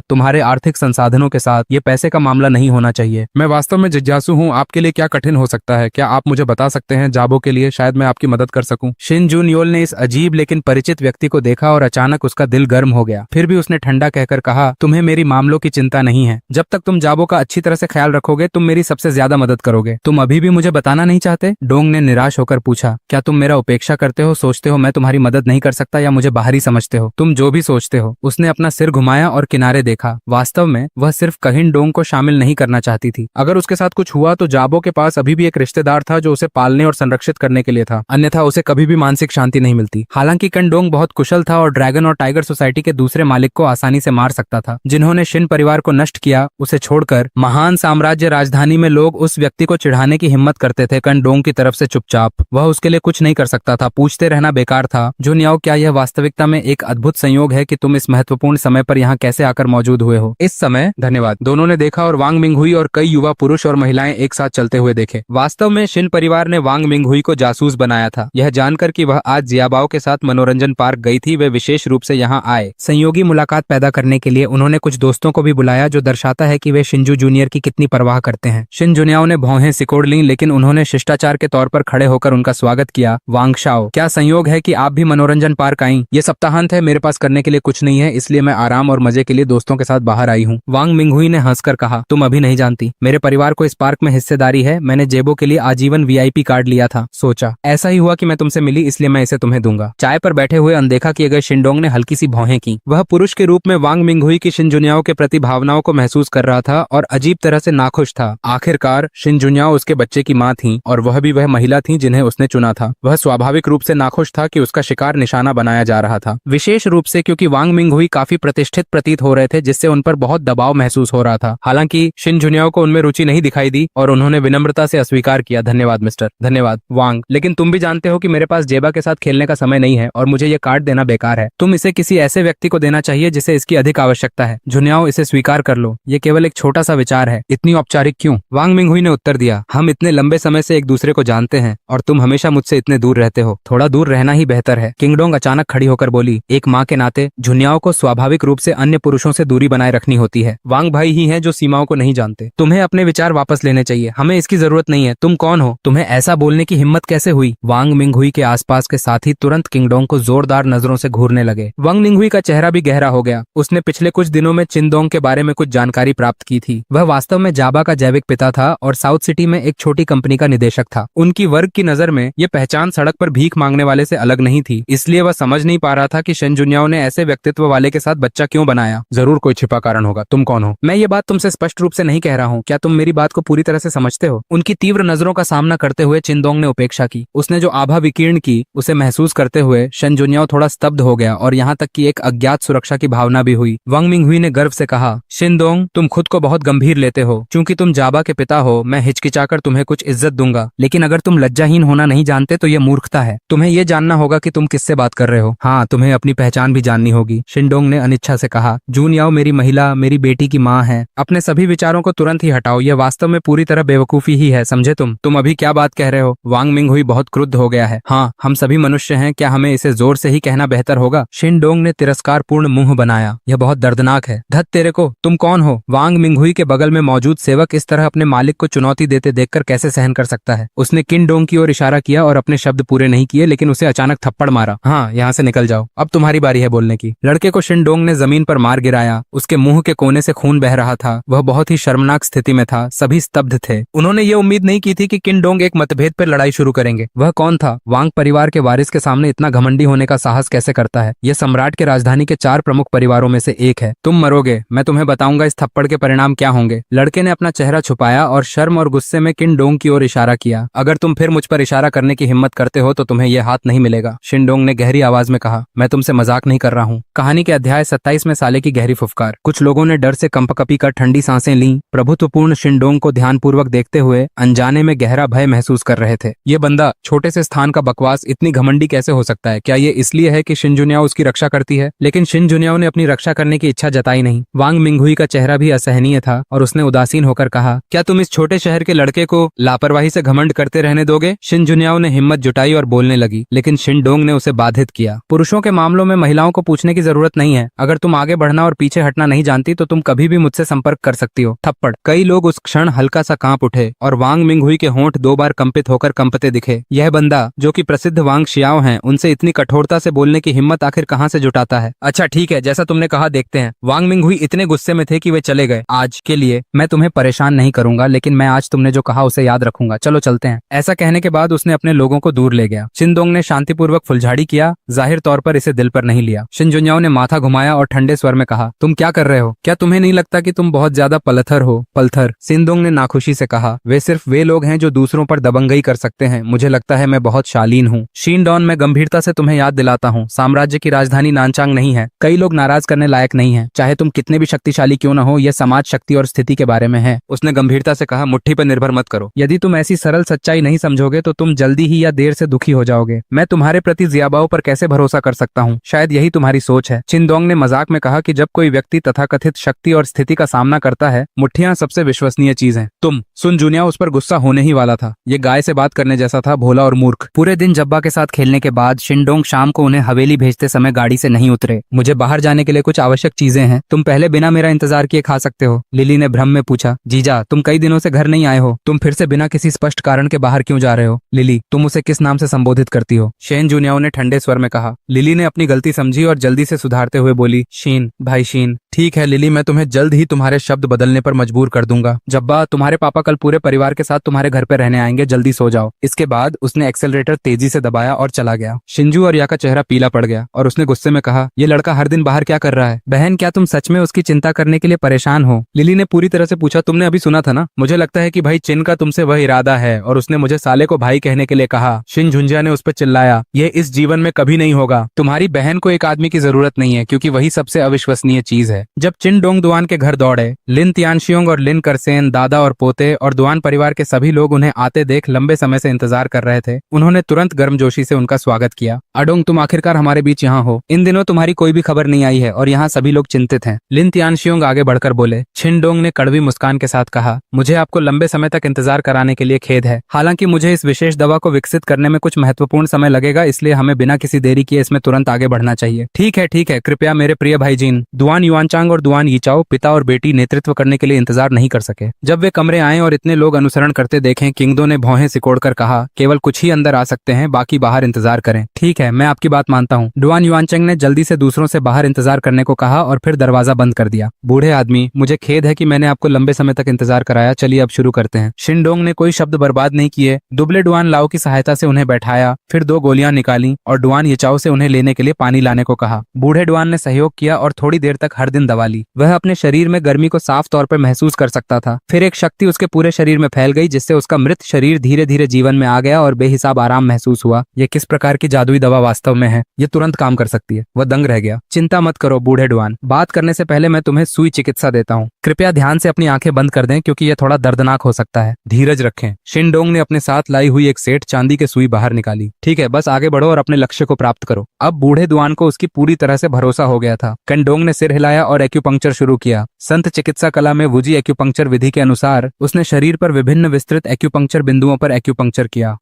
तुम्हारे आर्थिक संसाधनों के साथ ये पैसे का मामला नहीं होना चाहिए। मैं वास्तव में जिज्ञासु हूँ, आपके लिए क्या कठिन हो सकता है? क्या आप मुझे बता सकते हैं? जाबो के लिए शायद मैं आपकी मदद कर सकूं। शिन जुनियोल ने इस अजीब लेकिन परिचित व्यक्ति को देखा और अचानक उसका दिल गर्म हो गया। फिर भी उसने ठंडा कहकर कहा, तुम्हें मेरी मामलों की चिंता नहीं है। जब तक तुम जाबो का अच्छी तरह से ख्याल रखोगे तुम मेरी सबसे ज्यादा मदद करोगे। तुम अभी भी मुझे बताना नहीं चाहते? डोंग ने निराश होकर पूछा, क्या तुम मेरा उपेक्षा करते हो? सोचते हो मैं तुम्हारी मदद नहीं कर सकता या मुझे बाहरी समझते हो? तुम जो भी सोचते हो। उसने अपना सिर घुमाया और किनारे देखा। वास्तव में वह सिर्फ कहिन डोंग को शामिल नहीं करना चाहती थी। अगर उसके साथ कुछ हुआ तो जाबो के पास अभी भी एक रिश्तेदार था जो उसे पालने और संरक्षित करने के लिए था, अन्यथा उसे कभी भी मानसिक शांति नहीं मिलती। हालांकि कंडोंग बहुत कुशल था और ड्रैगन और टाइगर सोसाइटी के दूसरे मालिक को आसानी से मार सकता था। जिन्होंने शिन परिवार को नष्ट किया, उसे छोड़कर महान साम्राज्य राजधानी में लोग उस व्यक्ति को चिढ़ाने की हिम्मत करते थे कंडोंग की तरफ से चुपचाप। वह उसके लिए कुछ नहीं कर सकता था। पूछते रहना बेकार था। जुनियाओ, क्या यह वास्तविकता में एक अद्भुत संयोग है कि तुम इस महत्वपूर्ण समय पर यहाँ कैसे आकर मौजूद हुए हो? इस समय धन्यवाद। दोनों ने देखा और वांग मिंगहुई और कई युवा पुरुष और महिलाएं एक साथ चलते हुए देखे। वास्तव में शिन परिवार ने वांग मिंगहुई को जासूस बनाया था। यह जानकर कि वह आज जियाबाओ के साथ मनोरंजन पार्क गई थी, वे विशेष रूप से यहाँ आए। संयोगी मुलाकात पैदा करने के लिए उन्होंने कुछ दोस्तों को भी बुलाया, जो दर्शाता है कि वे शिंजू जूनियर की कितनी परवाह करते हैं। शिन जुनियाओ ने भौहें सिकोड़ लीं, लेकिन उन्होंने शिष्टाचार के तौर पर खड़े होकर उनका स्वागत किया। वांग शाओ, क्या संयोग है कि आप भी मनोरंजन पार्क आई? ये सप्ताहांत है, मेरे पास करने के लिए कुछ नहीं है, इसलिए मैं आराम और मजे के लिए दोस्तों के साथ बाहर आई हूँ। वांग मिंगहुई ने हंसकर कहा, तुम अभी नहीं जानती, मेरे परिवार को इस पार्क में हिस्सेदारी है। मैंने जेबो के लिए आजीवन VIP कार्ड लिया था। सोचा ऐसा ही हुआ कि मैं तुमसे मिली, इसलिए मैं इसे तुम्हें दूंगा। चाय पर बैठे हुए अनदेखा किए गए शिनडोंग ने हल्की सी भौहें की। वह पुरुष के रूप में वांग मिंगहुई की शिन जुनियाओ के प्रति भावनाओं को महसूस कर रहा था और अजीब तरह से नाखुश था। आखिरकार शिन जुनियाओ उसके बच्चे की मां थी और वह भी वह महिला थी जिन्हें उसने चुना था। वह स्वाभाविक रूप से नाखुश था कि उसका शिकार निशाना बनाया जा रहा था, विशेष रूप से क्योंकि वांग मिंगहुई काफी प्रतिष्ठित प्रतीत हो रहे थे, जिससे उन पर बहुत दबाव महसूस हो रहा था। हालांकि शिन जुनियाओ को उनमें रुचि नहीं दिखाई दी और उन्होंने विनम्रता से अस्वीकार किया। धन्यवाद मिस्टर। धन्यवाद वांग, लेकिन तुम भी जानते हो कि मेरे पास जेबा के साथ खेलने का समय नहीं है और मुझे ये कार्ड देना बेकार है। तुम इसे किसी ऐसे व्यक्ति को देना चाहिए जिसे इसकी अधिक आवश्यकता है। जुनियाओ, इसे स्वीकार कर लो, ये केवल एक छोटा सा विचार है। इतनी औपचारिक क्यों? वांग मिंगहुई ने उत्तर दिया, हम इतने लंबे समय से एक दूसरे को जानते हैं और तुम हमेशा मुझसे इतने दूर रहते हो। थोड़ा दूर रहना ही बेहतर है। किंगडोंग अचानक खड़ी होकर बोली, एक माँ के नाते जुनियाओ को स्वाभाविक रूप से अन्य पुरुषों से दूरी बनाए रखनी होती है। वांग भाई ही हैं जो सीमाओं को नहीं जानते। तुम्हें अपने विचार वापस लेने चाहिए, हमें इसकी जरूरत नहीं है। तुम कौन हो? तुम्हें ऐसा बोलने की हिम्मत कैसे हुई? वांग मिंगहुई के आसपास के साथी तुरंत किंगडोंग को जोरदार नजरों से घूरने लगे। वांग मिंगहुई का चेहरा भी गहरा हो गया। उसने पिछले कुछ दिनों में चिंदोंग के बारे में कुछ जानकारी प्राप्त की थी। वह वास्तव में जाबा का जैविक पिता था और साउथ सिटी में एक छोटी कंपनी का निदेशक था। उनकी वर्ग की नजर में ये पहचान सड़क पर भीख मांगने वाले से अलग नहीं थी, इसलिए वह समझ नहीं पा रहा था कि शिन जुनियाओ ने ऐसे व्यक्तित्व वाले के साथ बच्चा क्यों बनाया। जरूर कोई छिपा कारण होगा। तुम कौन हो? मैं ये बात तुमसे स्पष्ट रूप से नहीं कह रहा हूँ। क्या तुम मेरी बात को पूरी तरह से समझते हो? उनकी तीव्र नजरों का सामना करते हुए चिंदोंग ने उपेक्षा की। उसने जो आभा विकीर्ण की उसे महसूस करते हुए शिन जुनियाओ थोड़ा स्तब्ध हो गया और यहाँ तक कि एक अज्ञात सुरक्षा की भावना भी हुई। वांग मिंगहुई ने गर्व से कहा, शिनडोंग, तुम खुद को बहुत गंभीर लेते हो। चूंकि तुम जाबा के पिता हो, मैं हिचकिचाकर तुम्हें कुछ इज्जत दूंगा, लेकिन अगर तुम लज्जाहीन होना नहीं जानते तो यह मूर्खता है। तुम्हें यह जानना होगा कि तुम किससे बात कर रहे हो। हाँ, तुम्हें अपनी पहचान भी जाननी होगी। शिनडोंग ने अनिच्छा से कहा, जूनियाओ मेरी महिला, मेरी बेटी की माँ है। अपने सभी विचारों को तुरंत ही हटाओ। यह वास्तव में पूरी तरह बेवकूफी ही है, समझे? तुम अभी क्या बात कह रहे हो? वांग मिंगहुई बहुत क्रुद्ध हो गया है। हाँ, हम सभी मनुष्य हैं, क्या हमें इसे जोर से ही कहना बेहतर होगा? शिनडोंग ने तिरस्कारपूर्ण मुंह बनाया। यह बहुत दर्दनाक है। धत तेरे को, तुम कौन हो? वांग मिंगहुई के बगल में मौजूद सेवक इस तरह अपने मालिक को चुनौती देते देखकर कैसे सहन कर सकता है? उसने किंगडोंग की ओर इशारा किया और अपने शब्द पूरे नहीं किए, लेकिन उसे अचानक थप्पड़ मारा। हाँ, यहाँ से निकल जाओ, अब तुम्हारी बारी है बोलने की। लड़के को शिनडोंग ने जमीन पर मार गिराया। उसके मुंह के कोने से खून बह रहा था। वह बहुत ही शर्मनाक स्थिति में था। सभी स्तब्ध थे। उन्होंने ये उम्मीद नहीं की थी कि किंगडोंग एक मतभेद पर लड़ाई शुरू करेंगे। वह कौन था? वांग परिवार के वारिस के सामने इतना घमंडी होने का साहस कैसे करता है? यह सम्राट के राजधानी के 4 प्रमुख परिवारों में से एक है। तुम मरोगे, मैं तुम्हें बताऊंगा इस थप्पड़ के परिणाम क्या होंगे। लड़के ने अपना चेहरा छुपाया और शर्म और गुस्से में किंगडोंग की ओर इशारा किया। अगर तुम फिर मुझ पर इशारा करने की हिम्मत करते हो तो तुम्हें यह हाथ नहीं मिलेगा। शिनडोंग ने गहरी आवाज में कहा, मैं तुमसे मजाक नहीं कर रहा हूँ। कहानी के अध्याय 27 में साले की गहरी फुफकार। कुछ लोगों ने डर से कंपकपी कर ठंडी सांसें लीं, प्रभुत्वपूर्ण शिनडोंग को ध्यानपूर्वक देखते हुए अनजाने में गहरा भय महसूस कर रहे थे। ये बंदा छोटे से स्थान का बकवास इतनी घमंडी कैसे हो सकता है? क्या ये इसलिए है कि शिन जुनियाओ उसकी रक्षा करती है? लेकिन शिन जुनियाओ ने अपनी रक्षा करने की इच्छा जताई नहीं। वांग मिंगहुई का चेहरा भी असहनीय था और उसने उदासीन होकर कहा, क्या तुम इस छोटे शहर के लड़के को लापरवाही से घमंड करते रहने दोगे? शिन जुनियाओ ने हिम्मत जुटाई और बोलने लगी, लेकिन शिनडोंग ने उसे बाधित किया। पुरुषों के मामलों में महिलाओं को पूछने की जरूरत नहीं है। अगर तुम आगे बढ़ना और पीछे हटना नहीं जानती तो तुम कभी भी मुझसे संपर्क कर सकती हो। थप्पड़। कई लोग उस क्षण हल्का सा कांप उठे और वांग मिंगहुई के होंठ 2 बार कंपित होकर कंपते दिखे। यह बंदा जो कि प्रसिद्ध वांग शियाओ हैं, उनसे इतनी कठोरता से बोलने की हिम्मत आखिर कहां से जुटाता है? अच्छा ठीक है, जैसा तुमने कहा देखते हैं। वांग मिंगहुई इतने गुस्से में थे कि वे चले गए। आज के लिए मैं तुम्हें परेशान नहीं करूंगा, लेकिन मैं आज तुमने जो कहा उसे याद रखूंगा। चलो चलते हैं। ऐसा कहने के बाद उसने अपने लोगों को दूर ले गया। शिनडोंग ने शांतिपूर्वक फुलझाड़ी किया, जाहिर तौर पर इसे दिल पर नहीं लिया। शिन जुनियाओ ने माथा घुमाया और ठंडे स्वर में कहा, तुम क्या कर रहे हो? क्या तुम्हें नहीं लगता कि तुम बहुत ज्यादा पलथर हो? पलथर? शिनडोंग ने नाखुशी से कहा, वे सिर्फ वे लोग हैं जो दूसरों पर दबंगई कर सकते हैं। मुझे लगता है मैं बहुत शालीन हूँ। शिनडोन, मैं गंभीरता से तुम्हें याद दिलाता हूँ, साम्राज्य की राजधानी नानचांग नहीं है। कई लोग नाराज करने लायक नहीं है। चाहे तुम कितने भी शक्तिशाली क्यों न हो, यह समाज शक्ति और स्थिति के बारे में है। उसने गंभीरता से कहा, मुट्ठी पर निर्भर मत करो। यदि तुम ऐसी सरल सच्चाई नहीं समझोगे तो तुम जल्दी ही या देर से दुखी हो जाओगे। मैं तुम्हारे प्रति जियाबाओ पर कैसे भरोसा कर सकता हूँ? शायद यही तुम्हारी सोच है। शिनडोंग ने मजाक में कहा कि जब कोई व्यक्ति तथाकथित शक्ति और स्थिति का सामना करता है, मुट्ठियां सबसे विश्वसनीय चीज हैं। तुम सुन जुनिया उस पर गुस्सा होने ही वाला था। ये गाय से बात करने जैसा था, भोला और मूर्ख। पूरे दिन जब्बा के साथ खेलने के बाद शिनडोंग शाम को उन्हें हवेली भेजते समय गाड़ी से नहीं उतरे। मुझे बाहर जाने के लिए कुछ आवश्यक चीजें हैं, तुम पहले बिना मेरा इंतजार किए खा सकते हो। लिली ने भ्रम में पूछा, जीजा तुम कई दिनों से घर नहीं आए हो, तुम फिर से बिना किसी स्पष्ट कारण के बाहर क्यों जा रहे हो? लिली, तुम उसे किस नाम से संबोधित करती हो? शेन जुनियाओ ने ठंडे स्वर में कहा। लिली ने अपनी गलती समझी और जल्दी से सुधारते हुए बोली, शीन, भाई शीन। ठीक है लिली, मैं तुम्हें जल्द ही तुम्हारे शब्द बदलने पर मजबूर कर दूंगा। जब्बा, तुम्हारे पापा कल पूरे परिवार के साथ तुम्हारे घर पे रहने आएंगे, जल्दी सो जाओ। इसके बाद उसने एक्सेलरेटर तेजी से दबाया और चला गया। शिंजू और या का चेहरा पीला पड़ गया और उसने गुस्से में कहा, ये लड़का हर दिन बाहर क्या कर रहा है? बहन, क्या तुम सच में उसकी चिंता करने के लिए परेशान हो? लिली ने पूरी तरह से पूछा, तुमने अभी सुना था ना? मुझे लगता है कि भाई चिन का तुमसे वह इरादा है और उसने मुझे साले को भाई कहने के लिए कहा। शिन झुंझिया ने उस पर चिल्लाया, ये इस जीवन में कभी नहीं होगा। तुम्हारी बहन को एक आदमी की जरूरत नहीं है, क्योंकि वही सबसे अविश्वसनीय चीज है। जब चिन डोंग दुआन के घर दौड़े, लिन तियानशियोंग और लिन करसेन, दादा और पोते और दुआन परिवार के सभी लोग उन्हें आते देख लंबे समय से इंतजार कर रहे थे। उन्होंने तुरंत गर्मजोशी से उनका स्वागत किया। अडोंग, तुम आखिरकार हमारे बीच यहाँ हो। इन दिनों तुम्हारी कोई भी खबर नहीं आई है और यहाँ सभी लोग चिंतित हैं। लिन तियानशियोंग आगे बढ़कर बोले। छिनडोंग ने कड़वी मुस्कान के साथ कहा, मुझे आपको लंबे समय तक इंतजार कराने के लिए खेद है। हालांकि मुझे इस विशेष दवा को विकसित करने में कुछ महत्वपूर्ण समय लगेगा, इसलिए हमें बिना किसी देरी किए इसमें तुरंत आगे बढ़ना चाहिए। ठीक है, कृपया मेरे प्रिय भाई जीन। दुआन युआनचांग और दुआन यीचाओ, पिता और बेटी, नेतृत्व करने के लिए इंतजार नहीं कर सके। जब वे कमरे आए और इतने लोग अनुसरण करते देखें, किंगदो ने भौहें सिकोड़कर कहा, केवल कुछ ही अंदर आ सकते हैं, बाकी बाहर इंतजार करें। ठीक है, मैं आपकी बात मानता हूँ। दुआन युआनचांग ने जल्दी से दूसरों से बाहर इंतजार करने को कहा और फिर दरवाजा बंद कर दिया। बूढ़े आदमी, मुझे खेद है कि मैंने आपको लंबे समय तक इंतजार कराया। चलिए अब शुरू करते हैं। शिनडोंग ने कोई शब्द बर्बाद नहीं किए। दुबले डुआन लाओ की सहायता से उन्हें बैठाया, फिर 2 गोलियां निकाली और डुआन यीचाओ से उन्हें लेने के लिए पानी लाने को कहा। बूढ़े डुआन ने सहयोग किया और थोड़ी देर तक हर दिन दवा ली। वह अपने शरीर में गर्मी को साफ तौर पर महसूस कर सकता था। फिर एक शक्ति उसके पूरे शरीर में फैल गई, जिससे उसका मृत शरीर धीरे धीरे जीवन में आ गया और बेहिसाब आराम महसूस हुआ। यह किस प्रकार की जादुई दवा वास्तव में है? ये तुरंत काम कर सकती है। वह दंग रह गया। चिंता मत करो बूढ़े डुआन, बात करने से पहले मैं तुम्हें सुई चिकित्सा देता हूँ। कृपया ध्यान से अपनी आंखें बंद कर दें, क्योंकि यह थोड़ा दर्दनाक हो सकता है। धीरज रखें। शिनडोंग ने अपने साथ लाई हुई एक सेठ चांदी के सुई बाहर निकाली। ठीक है, बस आगे बढ़ो और अपने लक्ष्य को प्राप्त करो। अब बूढ़े दुआन को उसकी पूरी तरह से भरोसा हो गया था। कंडोंग ने सिर हिलाया और एक्यूपंक्चर शुरू किया। संत चिकित्सा कला में वुजी एक्यूपंक्चर विधि के अनुसार उसने शरीर पर विभिन्न विस्तृत एक्यूपंक्चर बिंदुओं पर एक्यूपंक्चर किया।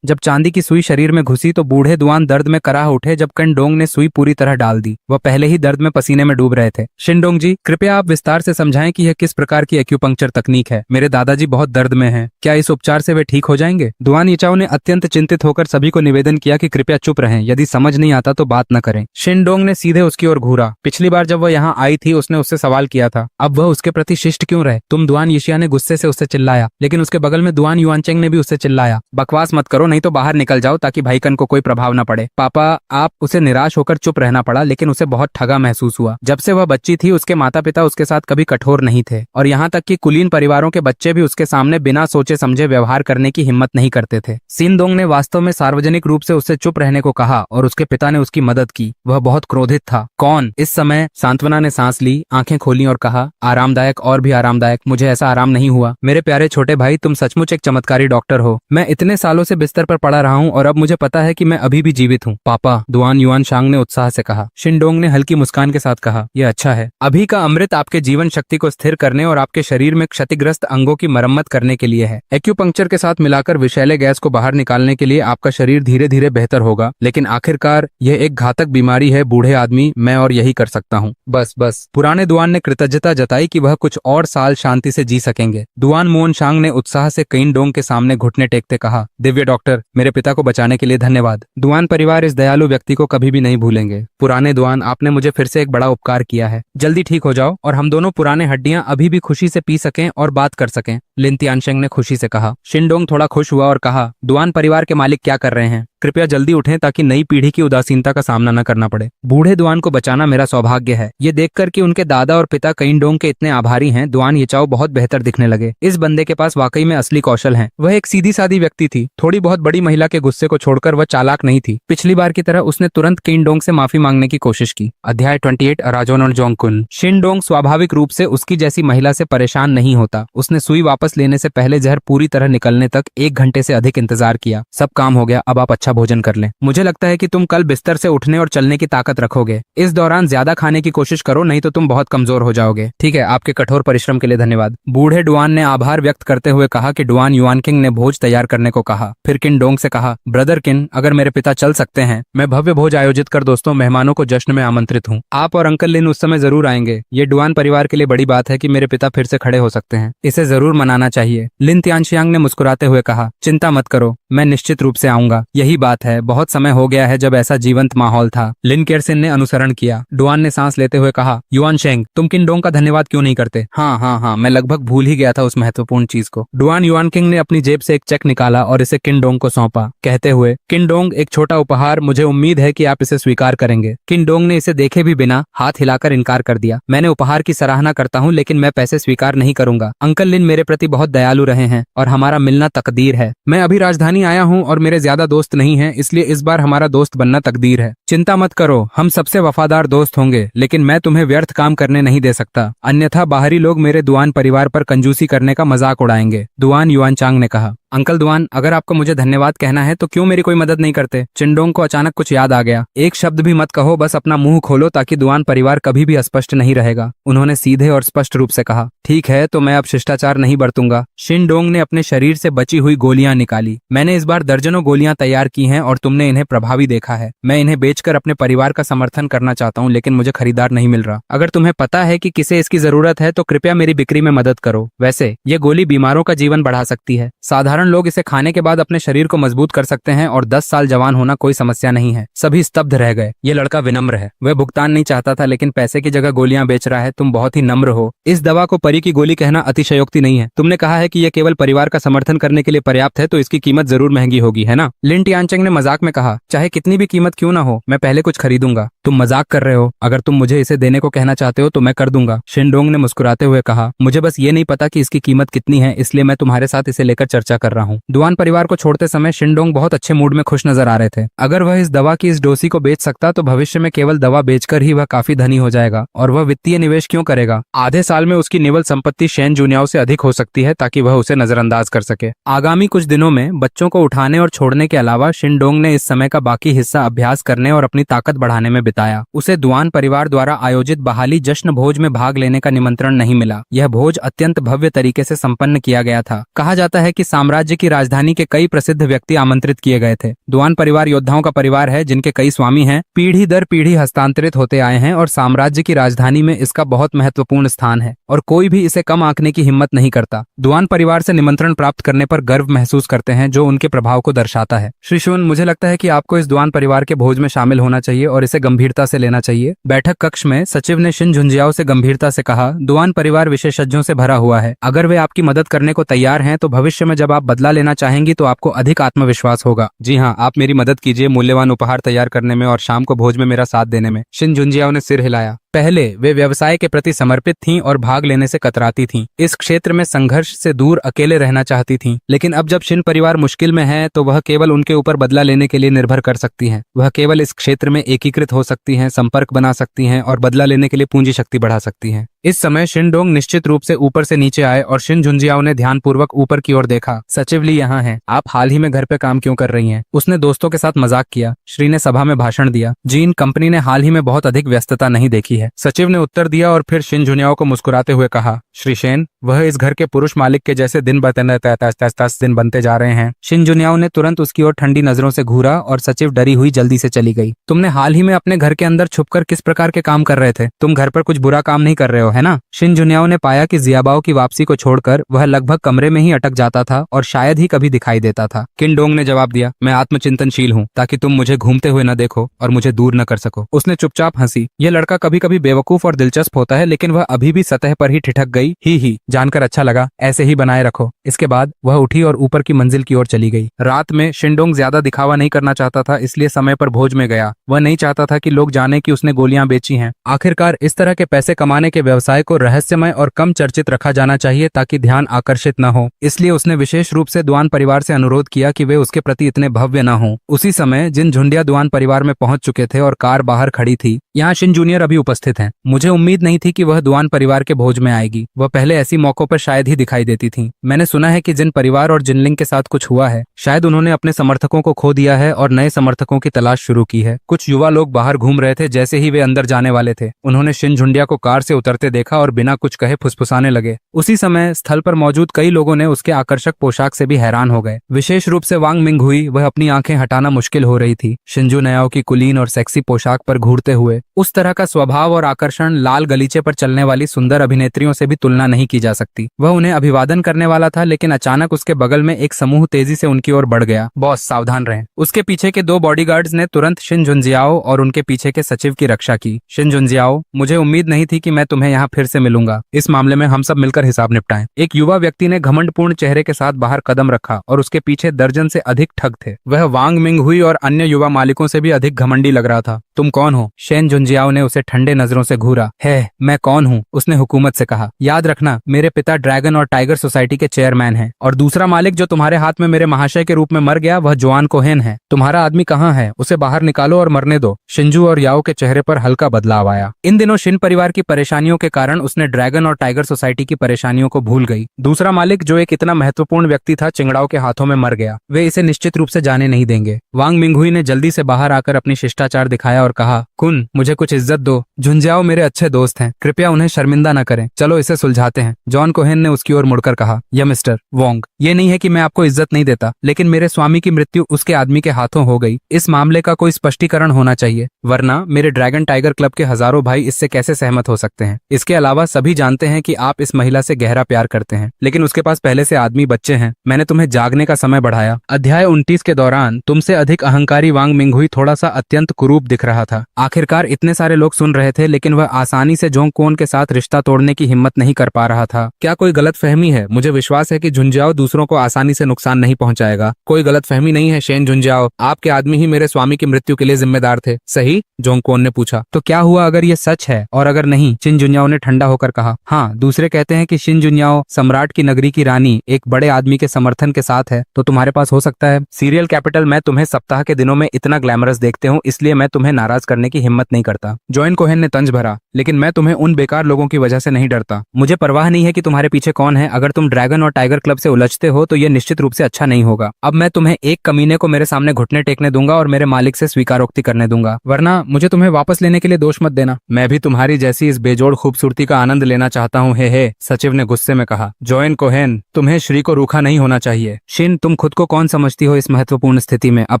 जब चांदी की सुई शरीर में घुसी तो बूढ़े दुआन दर्द में कराह उठे। जब कंडोंग ने सुई पूरी तरह डाल दी, वह पहले ही दर्द में पसीने में डूब रहे थे। शिनडोंग जी, कृपया आप विस्तार से समझाएं कि यह किस प्रकार की एक्यूपंक्चर तकनीक है। मेरे दादाजी बहुत दर्द में हैं। क्या इस उपचार से वे ठीक हो जाएंगे? दुआन यीचाओ ने अत्यंत चिंतित होकर सभी को निवेदन किया कि कृपया चुप रहें, यदि समझ नहीं आता तो बात न करें। शिनडोंग ने सीधे उसकी ओर घूरा। पिछली बार जब वह यहाँ आई थी उसने उससे सवाल किया था, अब वह उसके प्रति शिष्ट क्यों रहे? दुआन यीशिया ने गुस्से से उससे चिल्लाया, लेकिन उसके बगल में दुआन युआनचेंग ने भी उससे चिल्लाया, बकवास मत करो नहीं तो बाहर निकल जाओ ताकि भाईकन को कोई प्रभाव न पड़े। पापा आप। उसे निराश होकर चुप रहना पड़ा, लेकिन उसे बहुत ठगा महसूस हुआ। जब से वह बच्ची थी उसके माता पिता उसके साथ कभी कठोर नहीं थे, और यहाँ तक कि कुलीन परिवारों के बच्चे भी उसके सामने बिना सोचे समझे व्यवहार करने की हिम्मत नहीं करते थे। सिंदोंग ने वास्तव में सार्वजनिक रूप से उससे चुप रहने को कहा और उसके पिता ने उसकी मदद की। वह बहुत क्रोधित था। कौन? इस समय सांत्वना ने सांस ली, आंखें खोली और कहा, आरामदायक और भी आरामदायक। मुझे ऐसा आराम नहीं हुआ। मेरे प्यारे छोटे भाई, तुम सचमुच एक चमत्कारी डॉक्टर हो। मैं इतने सालों से बिस्तर पर पड़ा रहा हूँ और अब मुझे पता है कि मैं अभी भी जीवित हूँ। पापा, दुआन युआनशांग ने उत्साह से कहा। शिनडोंग ने हल्की मुस्कान के साथ कहा, यह अच्छा है। अभी का अमृत आपके जीवन शक्ति को स्थिर करने और आपके शरीर में क्षतिग्रस्त अंगों की मरम्मत करने के लिए है। एक्यूपंक्चर के साथ मिलाकर विषैले गैस को बाहर निकालने के लिए आपका शरीर धीरे धीरे बेहतर होगा, लेकिन आखिरकार यह एक घातक बीमारी है बूढ़े आदमी, मैं और यही कर सकता हूँ। बस बस। पुराने दुआन ने कृतज्ञता जताई कि वह कुछ और साल शांति से जी सकेंगे। दुआन मुओनशांग ने उत्साह से किनडोंग के सामने घुटने टेकते कहा, दिव्य डॉक्टर, मेरे पिता को बचाने के लिए धन्यवाद। दुआन परिवार इस दयालु व्यक्ति को कभी भी नहीं भूलेंगे। पुराने दुआन, आपने मुझे फिर से एक बड़ा उपकार किया है। जल्दी ठीक हो जाओ और हम दोनों पुराने हड्डियां अभी भी खुशी से पी सकें और बात कर सकें, लिन तियानशेंग ने खुशी से कहा। शिनडोंग थोड़ा खुश हुआ और कहा, दुआन परिवार के मालिक क्या कर रहे हैं? कृपया जल्दी उठें ताकि नई पीढ़ी की उदासीनता का सामना न करना पड़े। बूढ़े दुआन को बचाना मेरा सौभाग्य है। ये देखकर कि उनके दादा और पिता किनडोंग के इतने आभारी हैं, दुआन येचाओ बहुत बेहतर दिखने लगे। इस बंदे के पास वाकई में असली कौशल है। वह एक सीधी सादी व्यक्ति थी। थोड़ी बहुत बड़ी महिला के गुस्से को छोड़कर वह चालाक नहीं थी। पिछली बार की तरह उसने तुरंत किनडोंग से माफी मांगने की कोशिश की। अध्याय 28 अराजोन और जोंगकुन। शिनडोंग स्वाभाविक रूप से उसकी जैसी महिला से परेशान नहीं होता। उसने सुई वापस लेने से पहले जहर पूरी तरह निकलने तक 1 घंटे से अधिक इंतजार किया। सब काम हो गया, अब आप अच्छा भोजन कर लें। मुझे लगता है कि तुम कल बिस्तर से उठने और चलने की ताकत रखोगे। इस दौरान ज्यादा खाने की कोशिश करो, नहीं तो तुम बहुत कमजोर हो जाओगे। ठीक है, आपके कठोर परिश्रम के लिए धन्यवाद। बूढ़े डुआन ने आभार व्यक्त करते हुए कहा कि डुआन युआनकिंग ने भोज तैयार करने को कहा। फिर किनडोंग से कहा, ब्रदर किन, अगर मेरे पिता चल सकते हैं, मैं भव्य भोज आयोजित कर दोस्तों मेहमानों को जश्न में आमंत्रित हूँ। आप और अंकल लिन उस समय जरूर आएंगे। ये डुआन परिवार के लिए बड़ी बात है कि मेरे पिता फिर से खड़े हो सकते हैं। इसे जरूर मनाना चाहिए। लिन तियानशियांग ने मुस्कुराते हुए कहा, चिंता मत करो, मैं निश्चित रूप से आऊंगा। यही बात है, बहुत समय हो गया है जब ऐसा जीवंत माहौल था। लिन केरसिन ने अनुसरण किया। डुआन ने सांस लेते हुए कहा, युआनशेंग, तुम किनडोंग का धन्यवाद क्यों नहीं करते? हाँ, मैं लगभग भूल ही गया था उस महत्वपूर्ण चीज को। डुआन युआनकिंग ने अपनी जेब से एक चेक निकाला और इसे किनडोंग को सौंपा, कहते हुए, किनडोंग, एक छोटा उपहार, मुझे उम्मीद है कि आप इसे स्वीकार करेंगे। किनडोंग ने इसे देखे भी बिना हाथ हिलाकर इनकार कर दिया। मैंने उपहार की सराहना करता हूँ, लेकिन मैं पैसे स्वीकार नहीं करूंगा। अंकल लिन मेरे प्रति बहुत दयालु रहे हैं और हमारा मिलना तकदीर है। मैं अभी राजधानी आया हूँ और मेरे ज्यादा दोस्त नहीं हैं, इसलिए इस बार हमारा दोस्त बनना तकदीर है। चिंता मत करो, हम सबसे वफादार दोस्त होंगे, लेकिन मैं तुम्हें व्यर्थ काम करने नहीं दे सकता, अन्यथा बाहरी लोग मेरे दुआन परिवार पर कंजूसी करने का मजाक उड़ाएंगे। दुआन युआनचांग ने कहा। अंकल दुआन, अगर आपको मुझे धन्यवाद कहना है तो क्यों मेरी कोई मदद नहीं करते? चिंडोंग को अचानक कुछ याद आ गया। एक शब्द भी मत कहो, बस अपना मुंह खोलो ताकि दुआन परिवार कभी भी अस्पष्ट नहीं रहेगा। उन्होंने सीधे और स्पष्ट रूप से कहा। ठीक है, तो मैं अब शिष्टाचार नहीं बरतूंगा। शिनडोंग ने अपने शरीर से बची हुई गोलियां निकाली। मैंने इस बार दर्जनों गोलियां तैयार की हैं और तुमने इन्हें प्रभावी देखा है। मैं इन्हें बेचकर अपने परिवार का समर्थन करना चाहता हूं, लेकिन मुझे खरीदार नहीं मिल रहा। अगर तुम्हें पता है कि किसे इसकी जरूरत है तो कृपया मेरी बिक्री में मदद करो। वैसे ये गोली बीमारों का जीवन बढ़ा सकती है। साधारण लोग इसे खाने के बाद अपने शरीर को मजबूत कर सकते हैं और 10 साल जवान होना कोई समस्या नहीं है। सभी स्तब्ध रह गए। ये लड़का विनम्र है। वह भुगतान नहीं चाहता था, लेकिन पैसे की जगह गोलियां बेच रहा है। तुम बहुत ही नम्र हो। इस दवा को परी की गोली कहना अतिशयोक्ति नहीं है। तुमने कहा है कि यह केवल परिवार का समर्थन करने के लिए पर्याप्त है, तो इसकी कीमत जरूर महंगी होगी, है ना? लिन टियानचेंग ने मजाक में कहा। चाहे कितनी भी कीमत क्यों ना हो, मैं पहले कुछ खरीदूंगा। तुम मजाक कर रहे हो। अगर तुम मुझे इसे देने को कहना चाहते हो तो मैं कर दूंगा। शिनडोंग ने मुस्कुराते हुए कहा। मुझे बस ये नहीं पता कि इसकी कीमत कितनी है, इसलिए मैं तुम्हारे साथ इसे लेकर चर्चा कर रहा हूँ। दुआन परिवार को छोड़ते समय शिनडोंग बहुत अच्छे मूड में खुश नजर आ रहे थे। अगर वह इस दवा की इस डोसी को बेच सकता तो भविष्य में केवल दवा बेचकर ही वह काफी धनी हो जाएगा। और वह वित्तीय निवेश क्यों करेगा? आधे साल में उसकी निवल संपत्ति शेन जुनियाओं से अधिक हो सकती है, ताकि वह उसे नजरअंदाज कर सके। आगामी कुछ दिनों में बच्चों को उठाने और छोड़ने के अलावा शिनडोंग ने इस समय का बाकी हिस्सा अभ्यास करने और अपनी ताकत बढ़ाने में बिताया। उसे दुआन परिवार द्वारा आयोजित बहाली जश्न भोज में भाग लेने का निमंत्रण नहीं मिला। यह भोज अत्यंत भव्य तरीके से संपन्न किया गया था। कहा जाता है कि साम्राज्य की राजधानी के कई प्रसिद्ध व्यक्ति आमंत्रित किए गए थे। दुआन परिवार योद्धाओं का परिवार है, जिनके कई स्वामी हैं, पीढ़ी दर पीढ़ी हस्तांतरित होते आए हैं और साम्राज्य की राजधानी में इसका बहुत महत्वपूर्ण स्थान है और कोई भी इसे कम आंकने की हिम्मत नहीं करता। दुआन परिवार से निमंत्रण प्राप्त करने पर गर्व महसूस करते हैं, जो उनके प्रभाव को दर्शाता है। श्री शुन, मुझे लगता है कि आपको इस दुआन परिवार के भोज में शामिल होना चाहिए और इसे गंभीरता से लेना चाहिए। बैठक कक्ष में सचिव ने शिन झुंझियाओं से गंभीरता से कहा। दुआन परिवार विशेषज्ञों से भरा हुआ है। अगर वे आपकी मदद करने को तैयार हैं तो भविष्य में जब आप बदला लेना चाहेंगी तो आपको अधिक आत्मविश्वास होगा। जी हाँ, आप मेरी मदद कीजिए मूल्यवान उपहार तैयार करने में और शाम को भोज में मेरा साथ देने में। शिन जुंजियाओ ने सिर हिलाया। पहले वे व्यवसाय के प्रति समर्पित थीं और भाग लेने से कतराती थीं। इस क्षेत्र में संघर्ष से दूर अकेले रहना चाहती थीं। लेकिन अब जब शिन परिवार मुश्किल में है तो वह केवल उनके ऊपर बदला लेने के लिए निर्भर कर सकती हैं। वह केवल इस क्षेत्र में एकीकृत हो सकती हैं, संपर्क बना सकती हैं और बदला लेने के लिए पूंजी शक्ति बढ़ा सकती हैं। इस समय शिनडोंग निश्चित रूप से ऊपर से नीचे आए और शिन जुंजियाओ ने ध्यानपूर्वक ऊपर की ओर देखा। सचिव ली यहाँ हैं। आप हाल ही में घर पे काम क्यों कर रही हैं? उसने दोस्तों के साथ मजाक किया। श्री ने सभा में भाषण दिया। जीन कंपनी ने हाल ही में बहुत अधिक व्यस्तता नहीं देखी है। सचिव ने उत्तर दिया और फिर शिन जुनियाओ को मुस्कुराते हुए कहा, श्री शेन, वह इस घर के पुरुष मालिक के जैसे दिन दिन बनते जा रहे हैं। शिन जुनियाओ ने तुरंत उसकी ओर ठंडी नजरों से घूरा और सचिव डरी हुई जल्दी से चली गई। तुमने हाल ही में अपने घर के अंदर छुपकर किस प्रकार के काम कर रहे थे? तुम घर पर कुछ बुरा काम नहीं कर रहे हो, है ना? शिन जुनियाओ ने पाया कि जियाबाओ की वापसी को छोड़कर वह लगभग कमरे में ही अटक जाता था और शायद ही कभी दिखाई देता था। किनडोंग ने जवाब दिया, मैं आत्मचिंतनशील हूँ ताकि तुम मुझे घूमते हुए न देखो और मुझे दूर न कर सको। उसने चुपचाप हंसी। यह लड़का कभी कभी बेवकूफ और दिलचस्प होता है, लेकिन वह अभी भी सतह पर ही ठिठक गई। ही जानकर अच्छा लगा, ऐसे ही बनाए रखो। इसके बाद वह उठी और ऊपर की मंजिल की ओर चली गई। रात में शिनडोंग ज्यादा दिखावा नहीं करना चाहता था, इसलिए समय पर भोज में गया। वह नहीं चाहता था कि लोग जाने कि उसने गोलियां बेची हैं। आखिरकार इस तरह के पैसे कमाने के व्यवसाय को रहस्यमय और कम चर्चित रखा जाना चाहिए ताकि ध्यान आकर्षित न हो। इसलिए उसने विशेष रूप से दुआन परिवार से अनुरोध किया कि वे उसके प्रति इतने भव्य न हों। उसी समय जिन झुंडिया दुआन परिवार में पहुंच चुके थे और कार बाहर खड़ी थी। यहाँ शिन जूनियर अभी उपस्थित हैं। मुझे उम्मीद नहीं थी कि वह दुआन परिवार के भोज में आएगी। वह पहले ऐसी मौकों पर शायद ही दिखाई देती थी। मैंने सुना है कि जिन परिवार और जिनलिंग के साथ कुछ हुआ है, शायद उन्होंने अपने समर्थकों को खो दिया है और नए समर्थकों की तलाश शुरू की है। कुछ युवा लोग बाहर घूम रहे थे। जैसे ही वे अंदर जाने वाले थे, उन्होंने शिन झुंडिया को कार से उतरते देखा और बिना कुछ कहे फुसफुसाने लगे। उसी समय स्थल पर मौजूद कई लोगों ने उसके आकर्षक पोशाक से भी हैरान हो गए। विशेष रूप से वांग मिंग हुई। वह अपनी आंखें हटाना मुश्किल हो रही थी शिंजू नयाओ की कुलीन और सेक्सी पोशाक पर घूरते हुए। उस तरह का स्वभाव और आकर्षण लाल गलीचे पर चलने वाली सुंदर अभिनेत्रियों से भी तुलना नहीं की जा सकती। वह उन्हें अभिवादन करने वाला था, लेकिन अचानक उसके बगल में एक समूह तेजी से उनकी ओर बढ़ गया। बॉस, सावधान रहें। उसके पीछे के दो बॉडीगार्ड्स ने तुरंत शिन जुंजियाओ और उनके पीछे के सचिव की रक्षा की। शिन जुंजियाओ, मुझे उम्मीद नहीं थी कि मैं तुम्हें यहाँ फिर से मिलूंगा। इस मामले में हम सब मिलकर हिसाब निपटाएं। एक युवा व्यक्ति ने घमंडपूर्ण चेहरे के साथ बाहर कदम रखा और उसके पीछे दर्जन से अधिक ठग थे। वह वांग मिंग हुई और अन्य युवा मालिकों से भी अधिक घमंडी लग रहा था। तुम कौन हो? शेन जुंजियाओ ने उसे ठंडे नजरों से घूरा। है, मैं कौन हूँ? उसने हुकूमत से कहा। याद रखना, मेरे पिता ड्रैगन और टाइगर सोसाइटी के चेयरमैन हैं और दूसरा मालिक जो तुम्हारे हाथ में मेरे महाशय के रूप में मर गया, वह जोआन कोहेन है। तुम्हारा आदमी कहाँ है? उसे बाहर निकालो और मरने दो। शिंजू और याओ के चेहरे पर हल्का बदलाव आया। इन दिनों शिन परिवार की परेशानियों के कारण उसने ड्रैगन और टाइगर सोसाइटी की परेशानियों को भूल गई। दूसरा मालिक जो एक इतना महत्वपूर्ण व्यक्ति था, चिंगड़ाओं के हाथों में मर गया। वे इसे निश्चित रूप से जाने नहीं देंगे। वांग मिंगहुई ने जल्दी से बाहर आकर अपनी शिष्टाचार दिखाया और कहा, कुन, मुझे कुछ इज्जत दो। झुंझियाओ मेरे अच्छे दोस्त हैं, कृपया उन्हें शर्मिंदा न करें। चलो इसे सुलझाते हैं। जॉन कोहेन ने उसकी ओर मुड़कर कहा, यह मिस्टर वोंग, ये नहीं है कि मैं आपको इज्जत नहीं देता, लेकिन मेरे स्वामी की मृत्यु उसके आदमी के हाथों हो गई। इस मामले का कोई स्पष्टीकरण होना चाहिए, वरना मेरे ड्रैगन टाइगर क्लब के हजारों भाई इससे कैसे सहमत हो सकते हैं। इसके अलावा सभी जानते हैं कि आप इस महिला से गहरा प्यार करते हैं, लेकिन उसके पास पहले से आदमी बच्चे हैं। मैंने तुम्हें जागने का समय बढ़ाया। अध्याय 29 के दौरान तुमसे अधिक अहंकारी वांग मिंगहुई थोड़ा सा अत्यंत कुरूप दिख रहा था। आखिरकार इतने सारे लोग सुन रहे थे, लेकिन वह आसानी से जोंग कोन के साथ रिश्ता तोड़ने की हिम्मत नहीं कर पा रहा था। क्या कोई गलतफहमी है? मुझे विश्वास है कि झुंझियाओ दूसरों को आसानी से नुकसान नहीं पहुंचाएगा। कोई गलतफहमी नहीं है शेन झुंझियाओ, आपके आदमी ही मेरे स्वामी की मृत्यु के लिए जिम्मेदार थे, सही? जोंग कोन ने पूछा। तो क्या हुआ अगर ये सच है, और अगर नहीं? शिन जुनियाओ ने ठंडा होकर कहा, हाँ, दूसरे कहते हैं कि शिन जुनियाओ सम्राट की नगरी की रानी एक बड़े आदमी के समर्थन के साथ है, तो तुम्हारे पास हो सकता है सीरियल कैपिटल। मैं तुम्हें सप्ताह के दिनों में इतना ग्लैमरस देखते हूँ, इसलिए मैं तुम्हें नाराज करने की हिम्मत नहीं करता। जॉन कोहेन ने तंज भरा, लेकिन मैं तुम्हें उन बेकार लोगों की वजह से नहीं डरता। मुझे परवाह नहीं है कि तुम्हारे पीछे कौन है। अगर तुम ड्रैगन और टाइगर क्लब से उलझते हो तो यह निश्चित रूप से अच्छा नहीं होगा। अब मैं तुम्हें एक कमीने को मेरे सामने घुटने टेकने दूंगा और मेरे मालिक से स्वीकारोक्ति करने दूंगा, वरना मुझे तुम्हें वापस लेने के लिए दोष मत देना। मैं भी तुम्हारी जैसी इस बेजोड़ खूबसूरती का आनंद लेना चाहता हूँ। हे, सचिव ने गुस्से में कहा। जॉन कोहेन, तुम्हें श्री को रूखा नहीं होना चाहिए। शिन, तुम खुद को कौन समझती हो इस महत्वपूर्ण स्थिति में? अब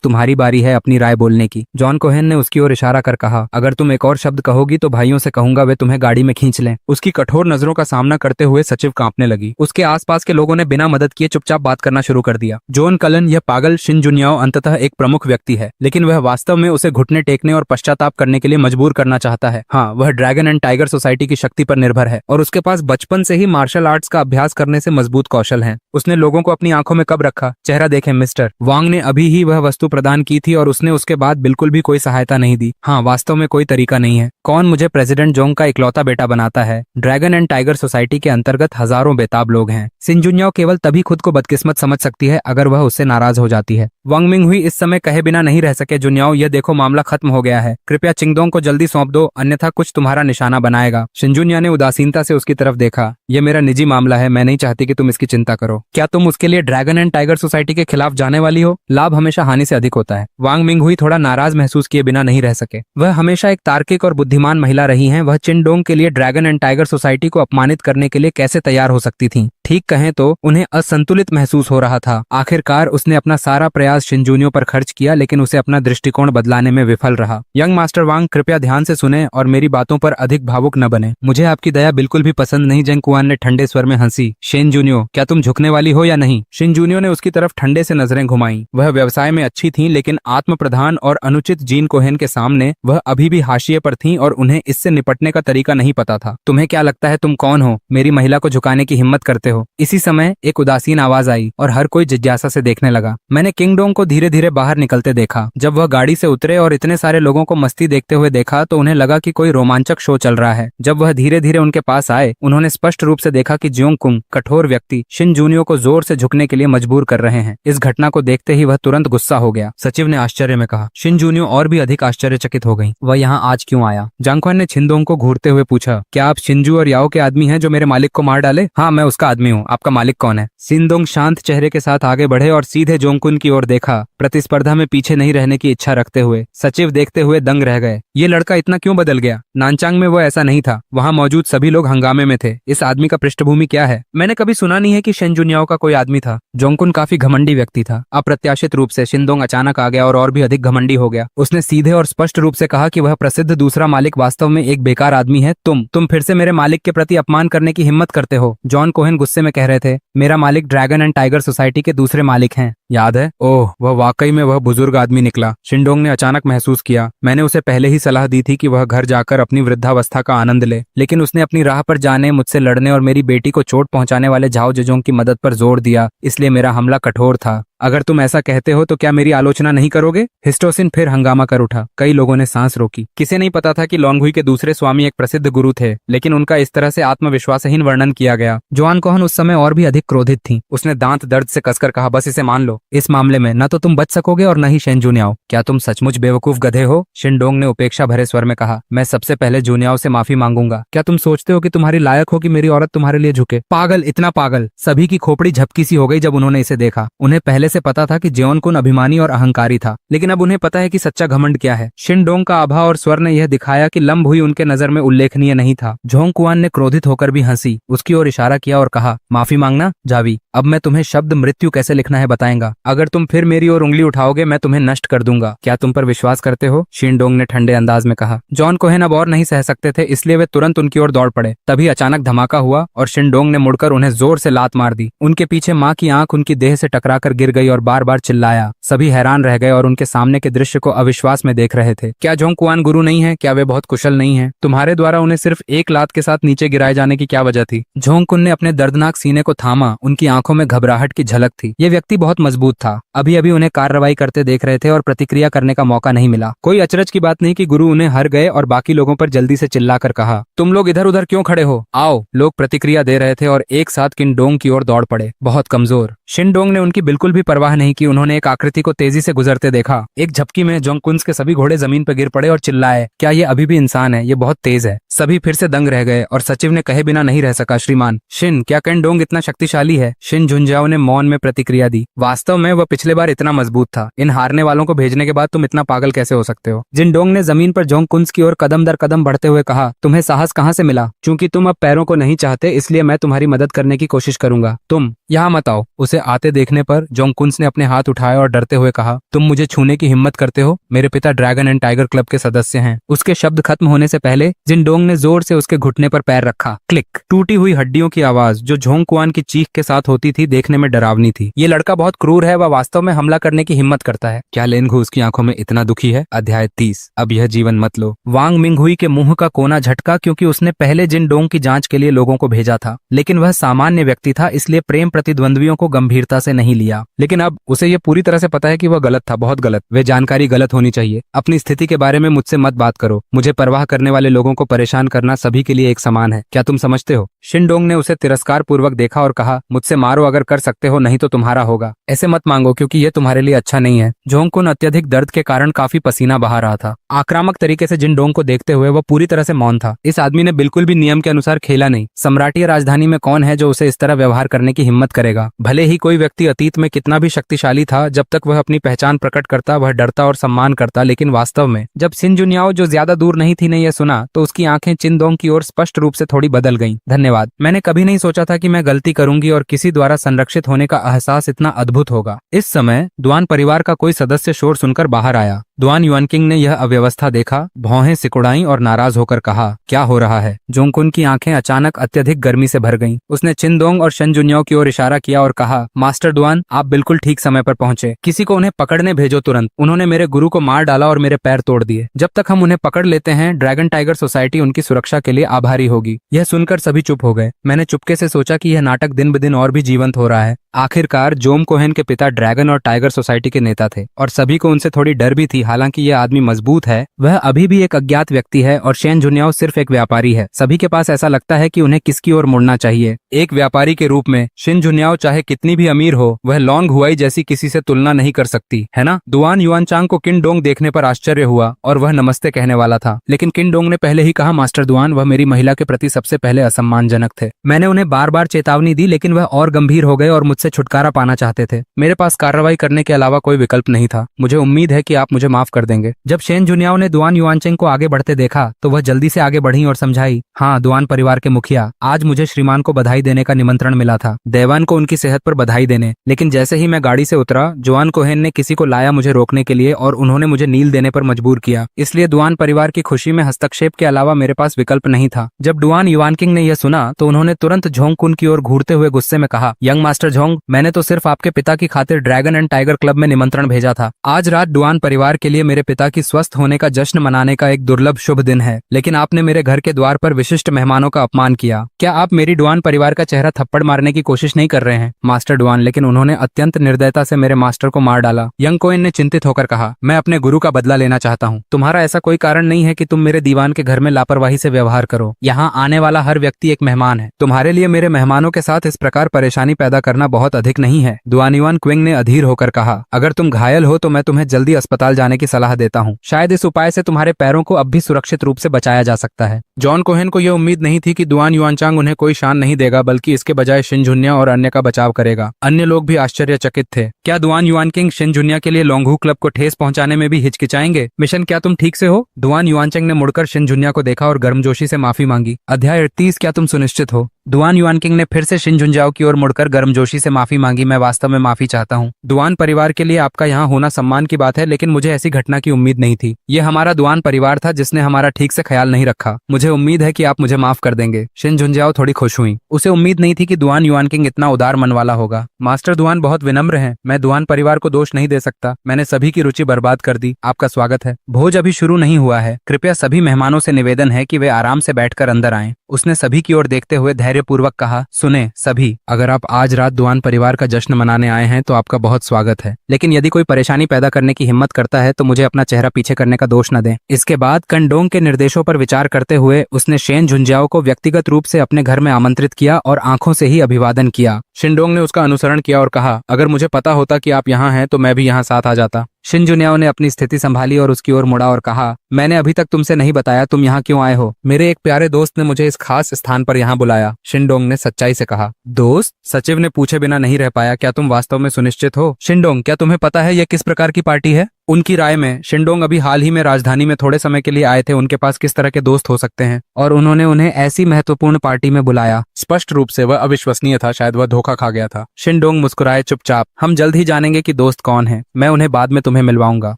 तुम्हारी बारी है अपनी राय बोलने की। जॉन कोहेन ने उसकी ओर इशारा कर कहा, अगर तुम एक और शब्द कहोगी होगी तो भाइयों से कहूंगा वे तुम्हें गाड़ी में खींच लें। उसकी कठोर नजरों का सामना करते हुए सचिव कांपने लगी। उसके आसपास के लोगों ने बिना मदद किए चुपचाप बात करना शुरू कर दिया। जॉन कलन, यह पागल शिन जुनियाओ अंततः एक प्रमुख व्यक्ति है, लेकिन वह वास्तव में उसे घुटने टेकने और पश्चाताप करने के लिए मजबूर करना चाहता है। हाँ, वह ड्रैगन एंड टाइगर सोसाइटी की शक्ति पर निर्भर है और उसके पास बचपन से ही मार्शल आर्ट्स का अभ्यास करने से मजबूत कौशल है। उसने लोगों को अपनी आंखों में कब रखा? चेहरा देखें मिस्टर। वांग ने अभी ही वह वस्तु प्रदान की थी और उसने उसके बाद बिल्कुल भी कोई सहायता नहीं दी। हाँ, वास्तव में कोई तरीका नहीं है। कौन मुझे प्रेसिडेंट जोंग का इकलौता बेटा बनाता है? ड्रैगन एंड टाइगर सोसाइटी के अंतर्गत हजारों बेताब लोग हैं। शिन जुनियाओ केवल तभी खुद को बदकिस्मत समझ सकती है अगर वह उससे नाराज हो जाती है। वांग मिंग हुई इस समय कहे बिना नहीं रह सके। जुनियाओ, यह देखो मामला खत्म हो गया है, कृपया चिंगदोंग को जल्दी सौंप दो, अन्यथा कुछ तुम्हारा निशाना बनाएगा। शिनजुनिया ने उदासीनता से उसकी तरफ देखा। यह मेरा निजी मामला है, मैं नहीं चाहती कि तुम इसकी चिंता करो। क्या तुम उसके लिए ड्रैगन एंड टाइगर सोसाइटी के खिलाफ जाने वाली हो? लाभ हमेशा हानि से अधिक होता है। वांग मिंग हुई थोड़ा नाराज महसूस किए बिना नहीं रह सके। वह हमेशा एक तार्किक और बुद्धिमान महिला रही हैं। वह चिंगडोंग के लिए ड्रैगन एंड टाइगर सोसाइटी को अपमानित करने के लिए कैसे तैयार हो सकती थीं? ठीक कहें तो उन्हें असंतुलित महसूस हो रहा था। आखिरकार उसने अपना सारा प्रयास शिनजुनियो पर खर्च किया, लेकिन उसे अपना दृष्टिकोण बदलाने में विफल रहा। यंग मास्टर वांग, कृपया ध्यान से सुने और मेरी बातों पर अधिक भावुक न बने। मुझे आपकी दया बिल्कुल भी पसंद नहीं। जेंग कुआन ने ठंडे स्वर में हंसी। शिनजुनियो, क्या तुम झुकने वाली हो या नहीं? शिनजुनियो ने उसकी तरफ ठंडे से नजरें घुमाई। वह व्यवसाय में अच्छी थीं, लेकिन आत्म प्रधान और अनुचित जीन कोहेन के सामने वह अभी भी हाशिए पर थीं और उन्हें इससे निपटने का तरीका नहीं पता था। तुम्हें क्या लगता है तुम कौन हो? मेरी महिला को झुकाने की हिम्मत करते हो? इसी समय एक उदासीन आवाज आई और हर कोई जिज्ञासा से देखने लगा। मैंने किंगडोंग को धीरे धीरे बाहर निकलते देखा। जब वह गाड़ी से उतरे और इतने सारे लोगों को मस्ती देखते हुए देखा तो उन्हें लगा कि कोई रोमांचक शो चल रहा है। जब वह धीरे धीरे उनके पास आए, उन्होंने स्पष्ट रूप से देखा कि जियोंग कुंग, कठोर व्यक्ति, शिनजुनियो को जोर से झुकने के लिए मजबूर कर रहे हैं। इस घटना को देखते ही वह तुरंत गुस्सा हो गया। सचिव ने आश्चर्य में कहा। शिनजुनियो और भी अधिक आश्चर्यचकित हो गई। वह यहाँ आज क्यों आया? जांगक्वान ने छिंदोंग को घूरते हुए पूछा। क्या आप शिंजू और याओ के आदमी हैं जो मेरे मालिक को मार डाले? हाँ, मैं उसका आदमी हूँ। आपका मालिक कौन है? शिंदोंग शांत चेहरे के साथ आगे बढ़े और सीधे जोंगकुन की ओर देखा, प्रतिस्पर्धा में पीछे नहीं रहने की इच्छा रखते हुए। सचिव देखते हुए दंग रह गए। ये लड़का इतना क्यों बदल गया? नानचांग में वो ऐसा नहीं था। वहाँ मौजूद सभी लोग हंगामे में थे। इस आदमी का पृष्ठभूमि क्या है? मैंने कभी सुना नहीं है कि शिनजुनियाओ का कोई आदमी था। जोंगकुन काफी घमंडी व्यक्ति था। अप्रत्याशित रूप से शिंदोंग अचानक आ गया और भी अधिक घमंडी हो गया। उसने सीधे और स्पष्ट रूप से कहा कि वह प्रसिद्ध दूसरा मालिक वास्तव में एक बेकार आदमी है। तुम फिर से मेरे मालिक के प्रति अपमान करने की हिम्मत करते हो। जॉन कोहेन गुस्से में कह रहे थे। मेरा मालिक ड्रैगन एंड टाइगर सोसाइटी के दूसरे मालिक हैं, याद है? ओह, वह वाकई में वह बुजुर्ग आदमी निकला। शिंडोंग ने अचानक महसूस किया। मैंने उसे पहले ही सलाह दी थी कि वह घर जाकर अपनी वृद्धावस्था का आनंद ले, लेकिन उसने अपनी राह पर जाने, मुझसे लड़ने और मेरी बेटी को चोट पहुंचाने वाले झाओ जेजोंग की मदद पर जोर दिया। इसलिए मेरा हमला कठोर था। अगर तुम ऐसा कहते हो तो क्या मेरी आलोचना नहीं करोगे? हिस्टोसिन फिर हंगामा कर उठा। कई लोगों ने सांस रोकी। किसे नहीं पता था कि लोंगहुई के दूसरे स्वामी एक प्रसिद्ध गुरु थे, लेकिन उनका इस तरह से आत्मविश्वासहीन वर्णन किया गया। जोआन कोहन उस समय और भी अधिक क्रोधित थी। उसने दांत दर्द से कसकर कहा, बस इसे मान लो। इस मामले में न तो तुम बच सकोगे और न ही शेन जुनियाओ। क्या तुम सचमुच बेवकूफ गधे हो? शिनडोंग ने उपेक्षा भरे स्वर में कहा। मैं सबसे पहले जुनियाओ से माफी मांगूंगा। क्या तुम सोचते हो कि तुम्हारी लायक हो कि मेरी औरत तुम्हारे लिए झुके? पागल, इतना पागल। सभी की खोपड़ी झपकी सी हो गई जब उन्होंने इसे देखा। उन्हें पहले से पता था कि जेओनकुन अभिमानी और अहंकारी था, लेकिन अब उन्हें पता है कि सच्चा घमंड क्या है। शिनडोंग का आभा और स्वर ने यह दिखाया कि लंब हुई उनके नजर में उल्लेखनीय नहीं था। झोंगकुआन ने क्रोधित होकर भी हंसी, उसकी ओर इशारा किया और कहा, माफी मांगना? जावी, अब मैं तुम्हें शब्द मृत्यु कैसे लिखना है बताएंगा। अगर तुम फिर मेरी ओर उंगली उठाओगे मैं तुम्हें नष्ट कर दूंगा। क्या तुम पर विश्वास करते हो? शिनडोंग ने ठंडे अंदाज में कहा। जॉन कोहेन अब और नहीं सह सकते थे, इसलिए वे तुरंत उनकी ओर दौड़ पड़े। तभी अचानक धमाका हुआ और शिनडोंग ने मुड़कर उन्हें जोर से लात मार दी। उनके पीछे माँ की आंख उनकी देह से टकराकर गिर गई और बार बार चिल्लाया। सभी हैरान रह गए और उनके सामने के दृश्य को अविश्वास में देख रहे थे। क्या जोंगकुआन गुरु नहीं है? क्या वे बहुत कुशल नहीं है? तुम्हारे द्वारा उन्हें सिर्फ एक लात के साथ नीचे गिराए जाने की क्या वजह थी? झोंगकुन ने अपने दर्दनाक सीने को थामा। उनकी आंखों में घबराहट की झलक थी। ये व्यक्ति बहुत मजबूत था। अभी अभी उन्हें कार्रवाई करते देख रहे थे और प्रतिक्रिया करने का मौका नहीं मिला। कोई अचरज की बात नहीं कि गुरु उन्हें हर गए और बाकी लोगों पर जल्दी से चिल्लाकर कहा, तुम लोग इधर उधर क्यों खड़े हो? आओ। लोग प्रतिक्रिया दे रहे थे और एक साथ किनडोंग की ओर दौड़ पड़े, बहुत कमजोर। शिनडोंग ने उनकी बिल्कुल भी परवाह नहीं की। उन्होंने एक आकृति को तेजी से गुजरते देखा। एक झपकी में जोंगकुन्स के सभी घोड़े जमीन पर गिर पड़े और चिल्लाए, क्या ये अभी भी इंसान है? ये बहुत तेज है। सभी फिर से दंग रह गए और सचिव ने कहे बिना नहीं रह सका, श्रीमान शिन, क्या किनडोंग इतना शक्तिशाली है? शिन झुंझाओ ने मौन में प्रतिक्रिया दी। वास्तव में वह पिछले बार इतना मजबूत था। इन हारने वालों को भेजने के बाद तुम इतना पागल कैसे हो सकते हो? जिनडोंग ने जमीन पर जोंगकुन्स की ओर कदम दर कदम बढ़ते हुए कहा, तुम्हें साहस कहां से मिला? क्योंकि तुम अब पैरों को नहीं चाहते, इसलिए मैं तुम्हारी मदद करने की कोशिश करूंगा। तुम यहाँ मत आओ। उसे आते देखने पर जोंगकुन्स ने अपने हाथ उठाए और डरते हुए कहा, तुम मुझे छूने की हिम्मत करते हो? मेरे पिता ड्रैगन एंड टाइगर क्लब के सदस्य हैं। उसके शब्द खत्म होने से पहले जिनडोंग ने जोर से उसके घुटने पर पैर रखा। क्लिक। टूटी हुई हड्डियों की आवाज जो झोंगकुआन की चीख के साथ होती थी देखने में डरावनी थी। ये लड़का बहुत क्रूर है, वह वास्तव में हमला करने की हिम्मत करता है। क्या लेनघु उसकी आंखों में इतना दुखी है? अध्याय 30। अब यह जीवन मत लो। वांग मिंगहुई के मुंह का कोना झटका क्योंकि उसने पहले जिनडोंग की जांच के लिए लोगों को भेजा था, लेकिन वह सामान्य व्यक्ति था, इसलिए प्रेम प्रतिद्वंद्वियों को गंभीरता से नहीं लिया। लेकिन अब उसे यह पूरी तरह से पता है कि वह गलत था, बहुत गलत। वे जानकारी गलत होनी चाहिए। अपनी स्थिति के बारे में मुझसे मत बात करो। मुझे परवाह करने वाले लोगों को परेशान करना सभी के लिए एक समान है। क्या तुम समझते हो? शिनडोंग ने उसे तिरस्कार पूर्वक देखा और कहा, मुझसे मारो अगर कर सकते हो, नहीं तो तुम्हारा होगा। ऐसे मत मांगो क्योंकि यह तुम्हारे लिए अच्छा नहीं है। जोंगकुन अत्यधिक दर्द के कारण काफी पसीना बहा रहा था। आक्रामक तरीके से जिनडोंग को देखते हुए वह पूरी तरह से मौन था। इस आदमी ने बिल्कुल भी नियम के अनुसार खेला नहीं। सम्राटीय राजधानी में कौन है जो उसे इस तरह व्यवहार करने की हिम्मत करेगा? भले ही कोई व्यक्ति अतीत में कितना भी शक्तिशाली था, जब तक वह अपनी पहचान प्रकट करता वह डरता और सम्मान करता, लेकिन वास्तव में जब शिन जुनियाओ जो ज्यादा दूर नहीं थी ने यह सुना तो उसकी आंखें चिनडोंग की ओर स्पष्ट रूप से थोड़ी बदल गईं। धन्यवाद। मैंने कभी नहीं सोचा था कि मैं गलती करूंगी और किसी द्वारा संरक्षित होने का एहसास इतना अद्भुत होगा। इस समय दुआन परिवार का कोई सदस्य शोर सुनकर बाहर आया। दुआन युआनकिंग ने यह अव्यवस्था देखा, भौहें सिकुड़ाई और नाराज होकर कहा, क्या हो रहा है? जोंगकुन की आंखें अचानक अत्यधिक गर्मी से भर गईं। उसने चिनडोंग और शन जुनियाओ की ओर इशारा किया और कहा, मास्टर दुआन, आप बिल्कुल ठीक समय पर पहुंचे। किसी को उन्हें पकड़ने भेजो तुरंत। उन्होंने मेरे गुरु को मार डाला और मेरे पैर तोड़ दिए। जब तक हम उन्हें पकड़ लेते हैं, ड्रैगन टाइगर सोसाइटी उनकी सुरक्षा के लिए आभारी होगी। यह सुनकर सभी चुप हो गए। मैंने चुपके से सोचा कि यह नाटक दिन ब दिन और भी जीवंत हो रहा है। आखिरकार जोम कोहेन के पिता ड्रैगन और टाइगर सोसाइटी के नेता थे और सभी को उनसे थोड़ी डर भी थी। हालांकि यह आदमी मजबूत है, वह अभी भी एक अज्ञात व्यक्ति है और शेन जुनियाओ सिर्फ एक व्यापारी है। सभी के पास ऐसा लगता है कि उन्हें किसकी ओर मुड़ना चाहिए। एक व्यापारी के रूप में शिन जुनियाओ चाहे कितनी भी अमीर हो, वह लॉन्ग हुआई जैसी किसी से तुलना नहीं कर सकती, है ना? दुआन युआनचांग को किनडोंग देखने पर आश्चर्य हुआ और वह नमस्ते कहने वाला था, लेकिन किनडोंग ने पहले ही कहा, मास्टर दुआन, वह मेरी महिला के प्रति सबसे पहले असम्मानजनक थे। मैंने उन्हें बार बार चेतावनी दी, लेकिन वह और गंभीर हो गए और मुझसे छुटकारा पाना चाहते थे। मेरे पास कार्रवाई करने के अलावा कोई विकल्प नहीं था। मुझे उम्मीद है कि आप मुझे माफ कर देंगे। जब शेन जुनियाओ ने दुआन युआनचेंग को आगे बढ़ते देखा तो वह जल्दी से आगे बढ़ी और समझाई, हाँ दुआन परिवार के मुखिया, आज मुझे श्रीमान को बधाई देने का निमंत्रण मिला था, देवान को उनकी सेहत पर बधाई देने। लेकिन जैसे ही मैं गाड़ी से उतरा, जोआन कोहेन ने किसी को लाया मुझे रोकने के लिए और उन्होंने मुझे नील देने पर मजबूर किया। इसलिए दुआन परिवार की खुशी में हस्तक्षेप के अलावा मेरे पास विकल्प नहीं था। जब दुआन युआनकिंग ने यह सुना तो उन्होंने तुरंत झोंगकुन की ओर घूरते हुए गुस्से में कहा, यंग मास्टर झोंग, मैंने तो सिर्फ आपके पिता की खातिर ड्रैगन एंड टाइगर क्लब में निमंत्रण भेजा था। आज रात डुआन परिवार के लिए मेरे पिता की स्वस्थ होने का जश्न मनाने का एक दुर्लभ शुभ दिन है, लेकिन आपने मेरे घर के द्वार पर विशिष्ट मेहमानों का अपमान किया। क्या आप मेरी डुआन परिवार का चेहरा थप्पड़ मारने की कोशिश नहीं कर रहे हैं? मास्टर डुआन, लेकिन उन्होंने अत्यंत निर्दयता से मेरे मास्टर को मार डाला। यंग कोएन ने चिंतित होकर कहा, मैं अपने गुरु का बदला लेना चाहता हूँ। तुम्हारा ऐसा कोई कारण नहीं है कि तुम मेरे दीवान के घर में लापरवाही से व्यवहार करो। यहाँ आने वाला हर व्यक्ति एक मेहमान है। तुम्हारे लिए मेरे मेहमानों के साथ इस प्रकार परेशानी पैदा करना बहुत अधिक नहीं है। दुआन युआन क्विंग ने अधीर होकर कहा, अगर तुम घायल हो तो मैं तुम्हें जल्दी अस्पताल जाने की सलाह देता हूँ। शायद इस उपाय से तुम्हारे पैरों को अब भी सुरक्षित रूप से बचाया जा सकता है। जॉन कोहेन को यह उम्मीद नहीं थी कि दुआन युआनचांग उन्हें कोई शान नहीं देगा, बल्कि इसके बजाय शिनजुन्या और अन्य का बचाव करेगा। अन्य लोग भी आश्चर्यचकित थे। क्या दुआन युआनकिंग शिनजुन्या के लिए लोंगहू क्लब को ठेस पहुंचाने में भी हिचकिचाएंगे? मिशन, क्या तुम ठीक से हो? दुआन युआनचेंग ने मुड़कर शिनजुन्या को देखा और गर्मजोशी से माफी मांगी। अध्याय 38, क्या तुम सुनिश्चित हो? दुआन युआनकिंग ने फिर से शिनजुनजाओ की ओर मुड़कर गर्मजोशी से माफी मांगी। मैं वास्तव में माफी चाहता हूँ। दुआन परिवार के लिए आपका यहाँ होना सम्मान की बात है, लेकिन मुझे ऐसी घटना की उम्मीद नहीं थी। ये हमारा दुआन परिवार था जिसने हमारा ठीक से ख्याल नहीं रखा। मुझे उम्मीद है कि आप मुझे माफ कर देंगे। शिनजुनजाओ थोड़ी खुश हुई। उसे उम्मीद नहीं थी कि दुआन युआनकिंग इतना उदार मन वाला होगा। मास्टर दुआन बहुत विनम्र हैं। मैं दुआन परिवार को दोष नहीं दे सकता। मैंने सभी की रुचि बर्बाद कर दी। आपका स्वागत है। भोज अभी शुरू नहीं हुआ है। कृपया सभी मेहमानों से निवेदन है कि वे आराम से बैठकर अंदर आएं। उसने सभी की ओर देखते हुए धैर्यपूर्वक कहा, सुने सभी, अगर आप आज रात दुआन परिवार का जश्न मनाने आए हैं तो आपका बहुत स्वागत है, लेकिन यदि कोई परेशानी पैदा करने की हिम्मत करता है तो मुझे अपना चेहरा पीछे करने का दोष न दें। इसके बाद कंडोंग के निर्देशों पर विचार करते हुए उसने शेन झुंझाओ को व्यक्तिगत रूप से अपने घर में आमंत्रित किया और आंखों से ही अभिवादन किया। शिनडोंग ने उसका अनुसरण किया और कहा, अगर मुझे पता होता कि आप यहाँ हैं तो मैं भी यहाँ साथ आ जाता। शिन जुनियाओ ने अपनी स्थिति संभाली और उसकी ओर मुड़ा और कहा, मैंने अभी तक तुमसे नहीं बताया तुम यहाँ क्यों आए हो। मेरे एक प्यारे दोस्त ने मुझे इस खास स्थान पर यहाँ बुलाया। शिनडोंग ने सच्चाई से कहा। दोस्त? सचिव ने पूछे बिना नहीं रह पाया, क्या तुम वास्तव में सुनिश्चित हो? शिनडोंग, क्या तुम्हें पता है यह किस प्रकार की पार्टी है? उनकी राय में शिनडोंग अभी हाल ही में राजधानी में थोड़े समय के लिए आए थे, उनके पास किस तरह के दोस्त हो सकते हैं और उन्होंने उन्हें ऐसी महत्वपूर्ण पार्टी में बुलाया। स्पष्ट रूप से वह अविश्वसनीय था, शायद वह धोखा खा गया था। शिनडोंग मुस्कुराए, चुपचाप। हम जल्द ही जानेंगे कि दोस्त कौन है, मैं उन्हें बाद में तुम्हें मिलवाऊंगा,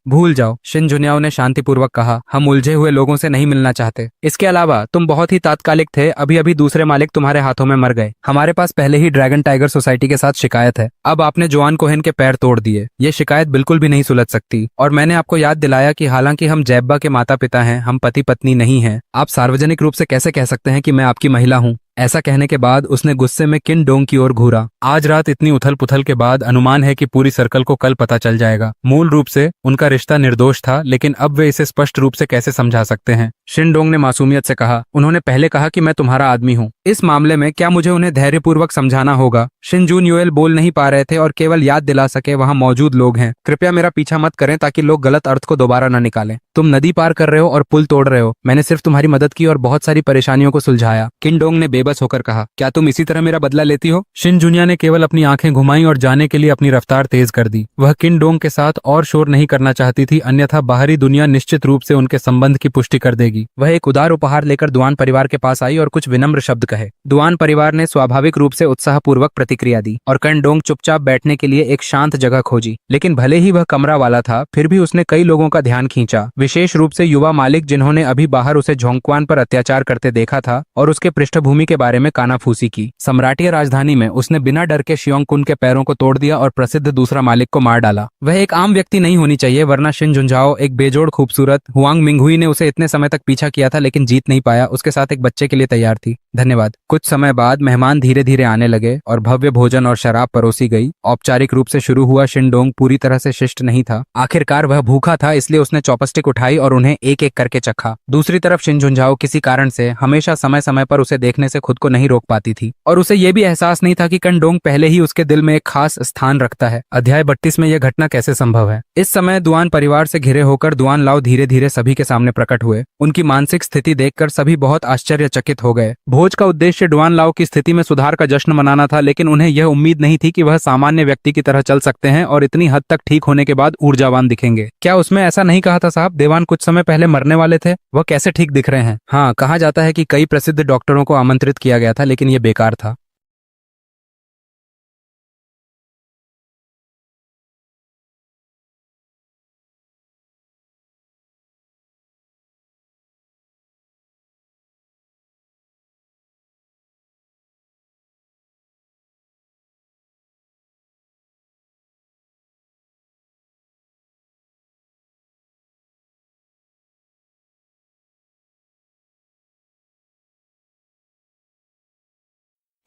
भूल जाओ। शिन जुनियाओ ने शांतिपूर्वक कहा, हम उलझे हुए लोगों से नहीं मिलना चाहते। इसके अलावा तुम बहुत ही तात्कालिक थे, अभी अभी दूसरे मालिक तुम्हारे हाथों में मर गए। हमारे पास पहले ही ड्रैगन टाइगर सोसाइटी के साथ शिकायत है। अब आपने जोआन कोहेन के पैर तोड़ दिए, ये शिकायत बिल्कुल भी नहीं सुलझ सकती। और मैंने आपको याद दिलाया कि हालांकि हम जैब्बा के माता पिता हैं, हम पति पत्नी नहीं हैं। आप सार्वजनिक रूप से कैसे कह सकते हैं कि मैं आपकी महिला हूं? ऐसा कहने के बाद उसने गुस्से में किन डोंग की ओर घूरा। आज रात इतनी उथल पुथल के बाद अनुमान है कि पूरी सर्कल को कल पता चल जाएगा। मूल रूप से उनका रिश्ता निर्दोष था, लेकिन अब वे इसे स्पष्ट रूप से कैसे समझा सकते हैं? शिनडोंग ने मासूमियत से कहा, उन्होंने पहले कहा कि मैं तुम्हारा आदमी हूँ। इस मामले में क्या मुझे उन्हें धैर्यपूर्वक समझाना होगा? शिन जूनियोल बोल नहीं पा रहे थे और केवल याद दिला सके वहाँ मौजूद लोग हैं। कृपया मेरा पीछा मत करें ताकि लोग गलत अर्थ को दोबारा न निकालें। तुम नदी पार कर रहे हो और पुल तोड़ रहे हो। मैंने सिर्फ तुम्हारी मदद की और बहुत सारी परेशानियों को सुलझाया। किनडोंग ने बेबस होकर कहा, क्या तुम इसी तरह मेरा बदला लेती हो? शिन जुनिया ने केवल अपनी आंखें घुमाई और जाने के लिए अपनी रफ्तार तेज कर दी। वह किनडोंग के साथ और शोर नहीं करना चाहती थी, अन्यथा बाहरी दुनिया निश्चित रूप से उनके संबंध की पुष्टि कर देगी। वह एक उदार उपहार लेकर दुआन परिवार के पास आई और कुछ विनम्र शब्द कहे। दुआन परिवार ने स्वाभाविक रूप से उत्साहपूर्वक प्रतिक्रिया दी और किनडोंग चुपचाप बैठने के लिए एक शांत जगह खोजी। लेकिन भले ही वह कमरा वाला था, फिर भी उसने कई लोगों का ध्यान खींचा, विशेष रूप से युवा मालिक जिन्होंने अभी बाहर उसे झोंगक्वान पर अत्याचार करते देखा था और उसके पृष्ठभूमि के बारे में कानाफूसी की। सम्राटीय राजधानी में उसने बिना डर के शियोंग कुन के पैरों को तोड़ दिया और प्रसिद्ध दूसरा मालिक को मार डाला। वह एक आम व्यक्ति नहीं होनी चाहिए, वरना शिन जुनझाओ एक बेजोड़ खूबसूरत हुआंग मिंगहुई ने उसे इतने समय तक पीछा किया था लेकिन जीत नहीं पाया। उसके साथ एक बच्चे के लिए तैयार थी। धन्यवाद। कुछ समय बाद मेहमान धीरे धीरे आने लगे और भव्य भोजन और शराब परोसी गई। औपचारिक रूप से शुरू हुआ शिनडोंग पूरी तरह से शिष्ट नहीं था। आखिरकार वह भूखा था, इसलिए उसने चॉपस्टिक उठाई और उन्हें एक एक करके चखा। दूसरी तरफ शिन जुनझाओ किसी कारण से हमेशा समय समय पर उसे देखने से खुद को नहीं रोक पाती थी और उसे यह भी एहसास नहीं था कि किनडोंग पहले ही उसके दिल में एक खास स्थान रखता है। अध्याय 32 में यह घटना कैसे संभव है? इस समय दुआन परिवार से घिरे होकर दुआन लाओ धीरे धीरे सभी के सामने प्रकट हुए। उनकी मानसिक स्थिति देखकर सभी बहुत आश्चर्यचकित हो गए। भोज का उद्देश्य दुआन लाओ की स्थिति में सुधार का जश्न मनाना था, लेकिन उन्हें यह उम्मीद नहीं थी कि वह सामान्य व्यक्ति की तरह चल सकते हैं और इतनी हद तक ठीक होने के बाद ऊर्जावान दिखेंगे। क्या उसमें ऐसा नहीं कहा था साहब, देवान कुछ समय पहले मरने वाले थे, वह कैसे ठीक दिख रहे हैं? हाँ, कहा जाता है कि कई प्रसिद्ध डॉक्टरों को आमंत्रित किया गया था, लेकिन यह बेकार था।